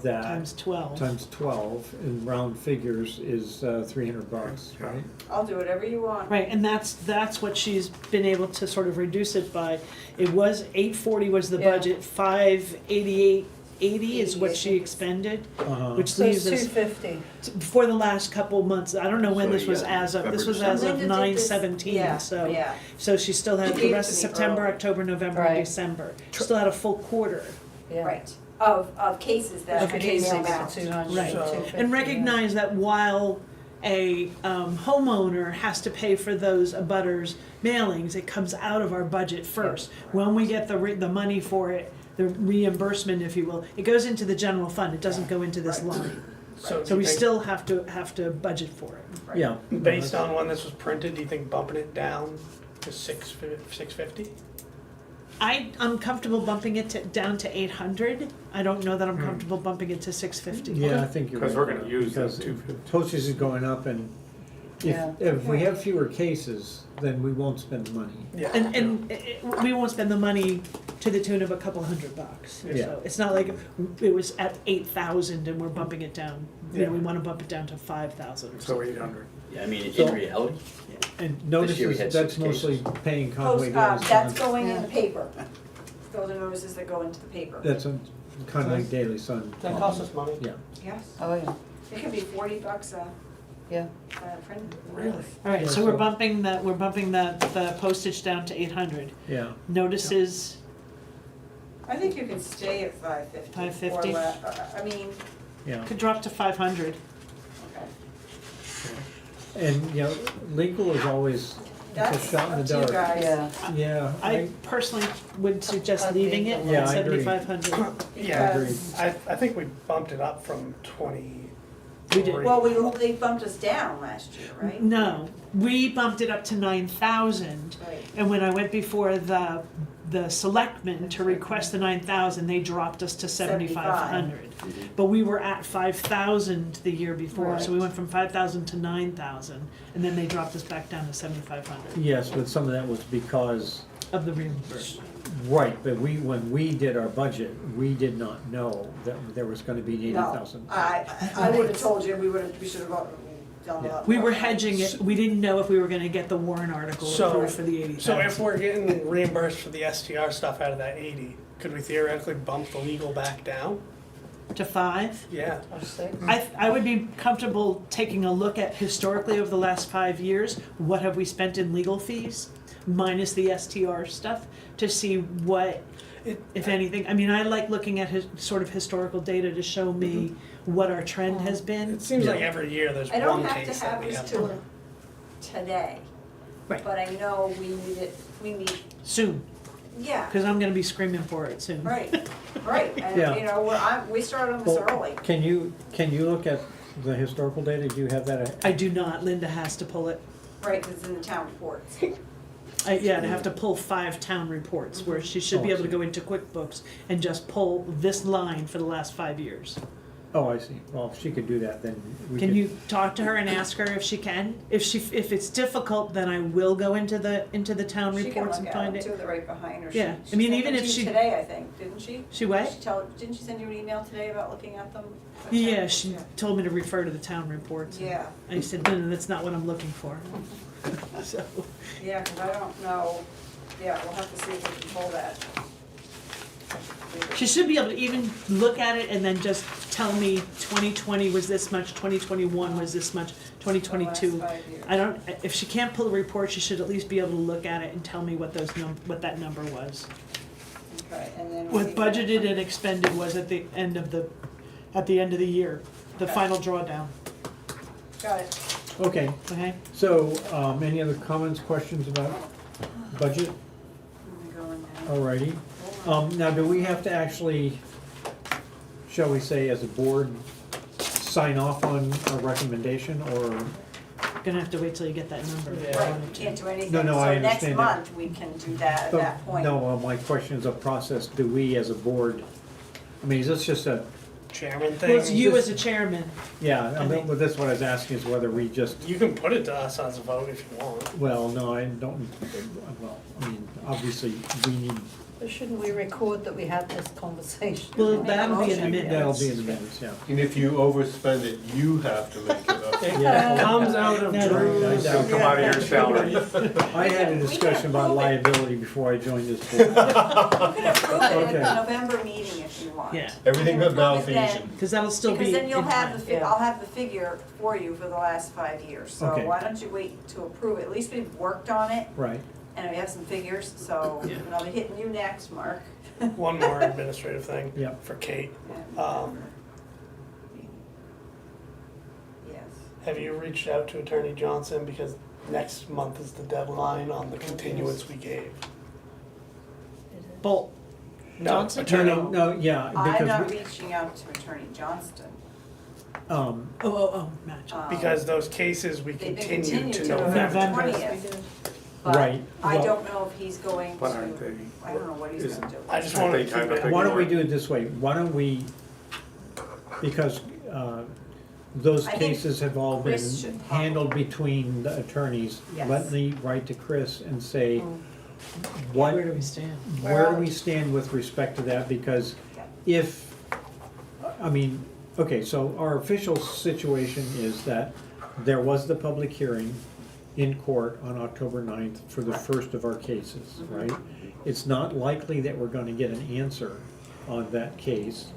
That Times 12. times 12 in round figures is $300, right? I'll do whatever you want. Right, and that's what she's been able to sort of reduce it by. It was 840 was the Yeah. budget, 588.80 is what she 88. expended, Uh-huh. which So it's leaves us 250. for the last couple months. I don't know when So, this was yeah, as of, this November, was as of Linda did this- 9/17, yeah, so. Yeah, So she still had She the gave it rest of to me September, early. October, November, and Right. December. Still had a full quarter. Yeah. right. Of cases that Of I cases. mailed Cases out. to 200. Right. 250, And yeah. recognize that while a homeowner has to pay for those abutters mailings, it comes out of our budget first. When we get the money for it, the reimbursement, if you will, it goes into the general fund, it doesn't go into this Right. line. So do So you we think, still have to budget for it. Right. Yeah. based on when this was printed, do you think bumping it down to 650? I'm comfortable bumping it down to 800. I don't know that I'm comfortable bumping it to 650. Yeah, I think you're right. Because we're gonna use Because those 250. postage is going up and Yeah. if we have fewer cases, then we won't spend the money. Yeah. And we won't spend the money to the tune of a couple $100. Yeah. So it's not like it was at 8,000 and we're bumping it down. You know, we Yeah. want to bump it down to 5,000 or So something. 800. Yeah, I mean, So- in reality, And notice year we had that's 6 mostly cases. paying Post, Conway Daily that's Sun. going in Yeah. the paper. Those are notices that go into the paper. That's a Conway Daily Sun. That costs us money. Yeah. Yes. Oh, yeah, It could be $40 yeah. print. Really? All right, Yeah, so we're so- bumping the postage down to 800. Yeah. Notices, I think you can stay at 550. 550? Or I mean, Yeah. could drop to 500. okay. And, you know, legal is always a That's shot in up the to you dark. guys. Yeah. Yeah. I personally would suggest I'd leaving leave it it. Yeah, at I agree. 7,500. Yeah, Because- I think we bumped it up from 20. We did. Well, they bumped us down last year, right? No, we bumped it up to 9,000. Right. And when I went before the selectmen to request the 9,000, they dropped us to 7,500. But we were at 5,000 the year before, so we went from 5,000 to 9,000, and then they dropped us back down to 7,500 Yes, but some of that was because, of the reimbursement. right, but when we did our budget, we did not know that there was gonna be No, 80,000. I would have told you, we should have done a lot We more. were hedging it, we didn't know if we were gonna get the Warren article So- approved for the 80,000. So if we're getting reimbursed for the STR stuff out of that 80, could we theoretically bump the legal back down? To 5? Yeah. Or 6. I would be comfortable taking a look at historically over the last 5 years, what have we spent in legal fees, minus the STR stuff, to see what, if anything, I mean, I like looking at sort of historical data to show me what our trend has been. It seems Yeah. like every year there's I don't one have case to that have we this have till to. today. Right. But I know we need, Soon, yeah, because I'm gonna be screaming for it soon. right, right. And, Yeah. you know, we started on this Well, early. Can you look at the historical data? Do you have that? I do not, Linda has to pull it. Right, 'cause it's in the town reports. Yeah, to have to pull 5 town reports, where she should be able to go into QuickBooks and just pull this line for the last 5 years. Oh, I see. Well, if she could do that, then we could. Can you talk to her and ask her if she can? If it's difficult, then I will go into the town She can reports look and at find them it. too, they're right behind her. Yeah, She I mean, sent even them if to you she- today, I think, didn't she? She what? Didn't she send you an email today about looking at them? Yeah, she told me to refer to the town reports. Yeah, I said, no, that's not what I'm looking for. So, yeah, 'cause I don't know, yeah, we'll have to see if we can pull that. she should be able to even look at it and then just tell me 2020 was this much, 2021 was this much, 2022. The last 5 years. I don't, if she can't pull the report, she should at least be able to look at it and tell me what what that number was. Okay, and then. What we- budgeted and expended was at the end of the year, the Okay. final drawdown. Got it. Okay, Okay? so, any other comments, questions about budget? I'm gonna go in there. Alrighty. Now, do we have to actually, shall we say, as a board, sign off on a recommendation, or? Gonna have to wait till you get that number. Yeah. Right, we can't do anything, No, no, so I next understand that. month we can do that at that point. No, my question is a process, do we as a board, I mean, is this just a, Chairman Well, it's thing, you as a chairman. yeah, I I mean, think- well, that's what I was asking, is whether we just, you can put it to us as a vote if you want. well, no, I don't, well, I mean, obviously, we need, But shouldn't we record that we had this conversation? Well, that'll be in the Motion. that'll minutes. be in the minutes, yeah. And if you overspend it, you have to make it up. Yeah. Comes out of No, Drew's. I It'll come out of your salary. I had a discussion about liability before I joined this board. You can approve it at Okay. the November meeting if you want. Yeah. Everything but Approve it then, malfeasance. Because that'll still be. Because then you'll in have time. the, Yeah. I'll have the figure for you for the last 5 years. So Okay. why don't you wait to approve it? At least we've worked on it Right, and we have some figures, so, Yeah. and I'll be hitting you next, Mark. One more administrative thing yeah. for Kate. Yes. Have you reached out to Attorney Johnson, because next month is the deadline on the continuance we gave? Bolt. No, Johnson? No, Attorney, no, yeah, I'm not because, reaching out to Attorney Johnston. Oh, match. because those cases we They've been continued to continued November. November. 20th. But Right, I well- don't know if he's going to, But aren't they? I don't know what he's isn't- gonna do. I just Aren't wanted they to keep kind of it. why don't we do it this way, why don't we, because, those I think cases have all been Chris should probably- handled between the attorneys. Yes. Let me write to Chris and say, Mm. what, Where do we stand? where do we stand with respect to that, because Yeah. if, I mean, okay, so our official situation is that there was the public hearing in court on October 9th for the first of our cases, right? It's not likely that we're gonna get an answer on that case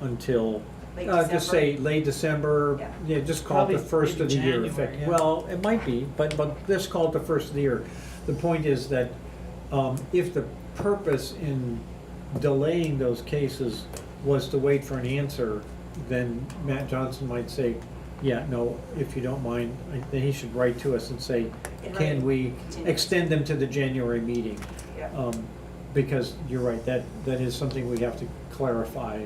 until, Late just December. say late December, yeah, just call it the Probably first of the maybe year. January, effect- yeah. Well, it might be, but let's call it the first of the year. The point is that, if the purpose in delaying those cases was to wait for an answer, then Matt Johnson might say, yeah, no, if you don't mind, then he should write to us and say, In can writing, we continue. extend them to the January meeting? Yeah. Because you're right, that is something we have to clarify.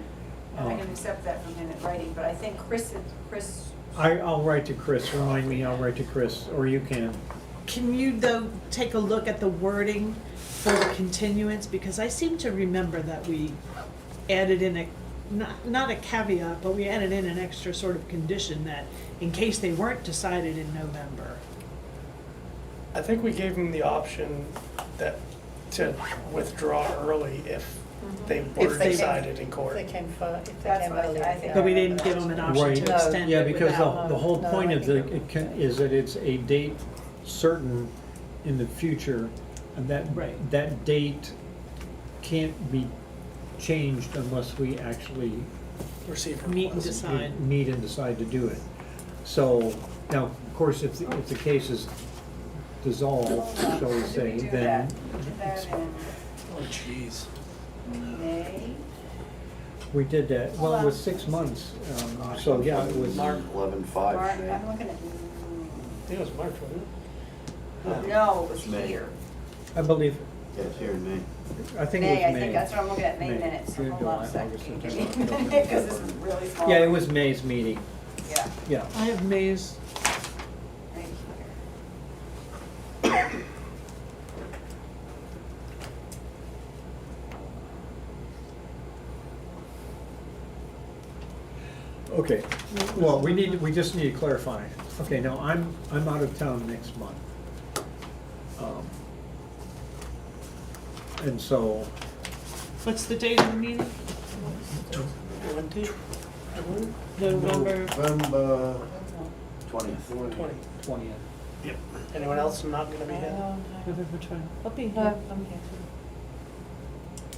And I can accept that from him in writing, but I think Chris, I'll write to Chris, remind me, I'll write to Chris, or you can. Can you, though, take a look at the wording for the continuance? Because I seem to remember that we added in a, not a caveat, but we added in an extra sort of condition that in case they weren't decided in November. I think we gave them the option that, to withdraw early if they were If they- decided in If court. they came if they That's came what I early. think. But we didn't give them an option Right. to No. extend Yeah, it because without. the whole No, point I of think is that it's a date certain in the future, and Right. that date can't be changed unless we actually Receive Meet and request. decide. meet and decide to do it. So, now, of course, if the case is dissolved, shall we did say, we do then, that? We did that Oh, jeez. in May? we did that, well, it was 6 months, so, yeah, it was. Mark. 11/5. March, I'm looking at, I think it was March, wasn't it? no, it was May. here. I believe, Yeah, it's here in May. I think it was May, I May. think, that's what I'm looking at, May May. minutes. June, Hold on a July, second, August, can you September, give me a October, minute, because this is really small. Yeah, it was May's meeting, Yeah, yeah. I have May's, right here. Okay, well, we just need to clarify. Okay, now, I'm out of town next month. And so, what's the date of the meeting? 20? November, November 20th. 20. 20th. Yep. Anyone else not gonna be here? November 20. I'll be No, here. I'm here too.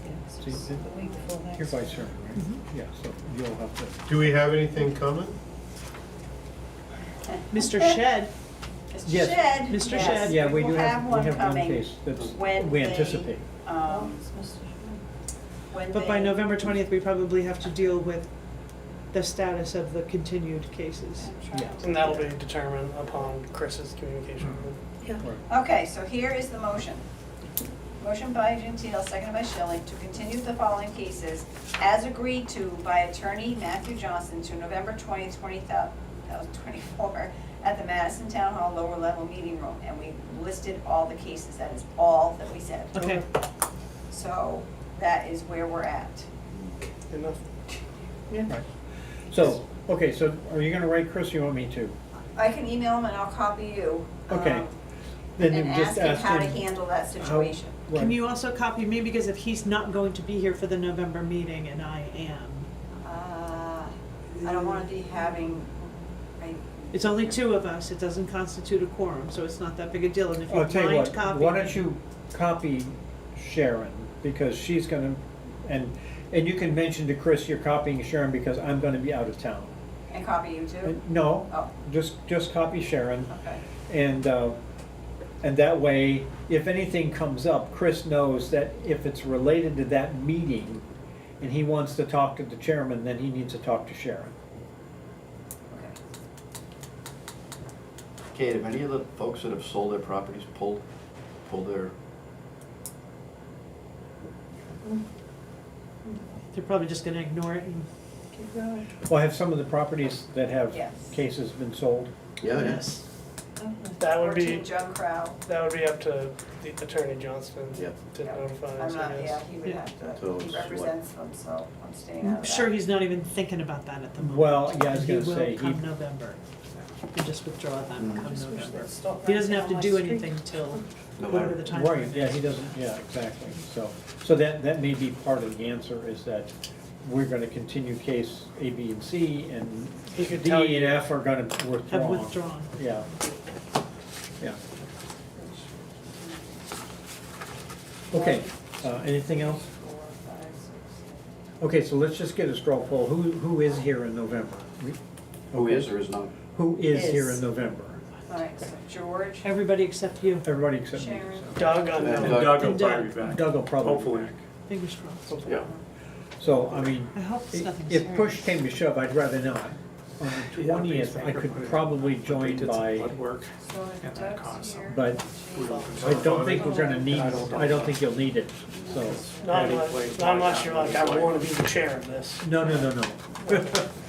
Yeah, So you it's did- the week before next. You're vice chairman, right? Mhm. Yeah, so you'll have to, Do we have anything coming? Mr. Shed, Mr. Yes. Shed, Mr. yes, Shed. yeah, we do will have one one coming case that's, when we they, anticipate. Oh, it's Mr. Schmidt. when but by they- November 20th, we probably have to deal with the status of the continued cases. Yeah. And that'll be determined upon Chris's communication. Okay, so here is the motion. Motion by Gentile, seconded by Schilling, to continue the following cases as agreed to by attorney Matthew Johnson to November 20th, 2024 at the Madison Town Hall lower level meeting room. And we listed all the cases. That is all that we said. Okay, So that is where we're at. Enough. Right. So, okay, so are you gonna write Chris, or you want me to? I can email him and I'll copy you. Okay. um, Then And you ask just him ask how to him handle that how- situation. right. can you also copy me, because if he's not going to be here for the November meeting and I am, I don't wanna be having, it's only two of us, it doesn't constitute a quorum, so it's not that big a deal, and if you I'll tell you mind what, copying. why don't you copy Sharon, because she's gonna, and you can mention to Chris you're copying Sharon because I'm gonna be out of town. and copy you too? No, Oh, just copy Sharon, okay. and that way, if anything comes up, Chris knows that if it's related to that meeting, and he wants to talk to the chairman, then he needs to talk to Sharon. Okay. Kate, have any of the folks that have sold their properties pulled their, They're probably just gonna ignore it and, Keep going. Well, have some of the properties that have Yes. cases been sold? yeah, yeah. yes. That would 14 be, Junk Crow. that would be up to the attorney Johnston Yep. to Yeah. notify I'm us, not, I yeah, guess. he would Yeah. have So to, he it's represents them, so I'm staying out I'm of that. sure he's not even thinking about that at the moment. Well, yeah, I was And gonna he will say, come he, November. You just withdraw that Mm. come Just wish November. they'd stop He doesn't have dancing to on do my street. anything till No whatever matter. the time right, frame yeah, is. he doesn't, yeah, exactly, so that may be part of the answer, is that we're gonna continue case A, B, and C, and He could D tell and you, F are gonna withdraw. Have withdrawn. Yeah. Yeah. Okay, anything else? 4, 5, 6, Okay, so let's just get a straw poll. Who is here in November? Who is or is not? Who is here Is. in November? 7. All right, so George, Everybody except you, Everybody except me. Sharon. so. Doug, And And unknown. Doug will And probably Doug. be back. Doug will probably be Hopefully. back. fingers crossed. Yeah. So, I mean, I hope it's nothing if serious. push came to shove, I'd rather not. On the Yeah, 20th, I could probably They join did some by, blood work. So if And that Doug's costs here. but We don't I don't think we're gonna need, I don't- I don't think you'll need it, so. Not unless you're like, I wanna be the chair of this. No.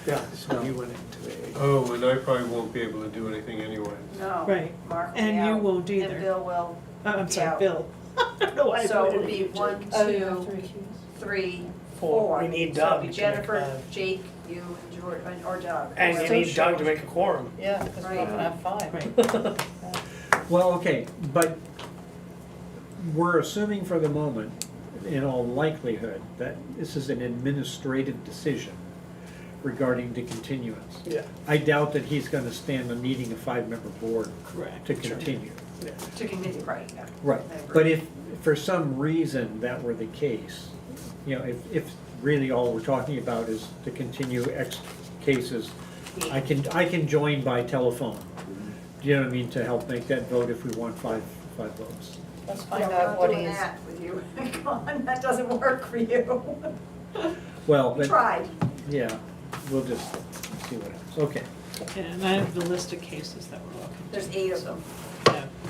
Yeah, so he went into a. Oh, and I probably won't be able to do anything anyway. No. Right. Mark will And be you out, won't either. And Bill will, I'm sorry, Yeah. Bill. I don't know why I so it pointed would at be you, 1, Jake. Oh, you have to 2, recuse. 3, Four. 4. We need So Doug it'd be to make Jennifer, five. Jake, you, and George, or Doug. And you Whoever. need Doug to make a quorum. Yeah, because we're not gonna have 5. Right. Well, okay, but we're assuming for the moment, in all likelihood, that this is an administrative decision regarding the continuance. Yeah. I doubt that he's gonna stand on needing a 5-member board Correct. to continue. To continue, right, yeah. Right, I agree. but if for some reason that were the case, you know, if really all we're talking about is to continue X cases, I can join by telephone. Do you know what I mean, to help make that vote if we want five votes. Let's Yeah, find we're out not what doing he is. that with you. Come on, that doesn't work for you. Well, We but, tried. yeah, we'll just see what happens, okay. And I have the list of cases that we're looking. There's 8 of them.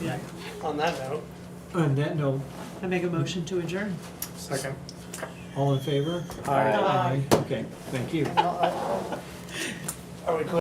Yeah. On that note, On that note, I make a motion to adjourn. Second. all in favor? Aye. Okay, thank you. And I'll- are we clear?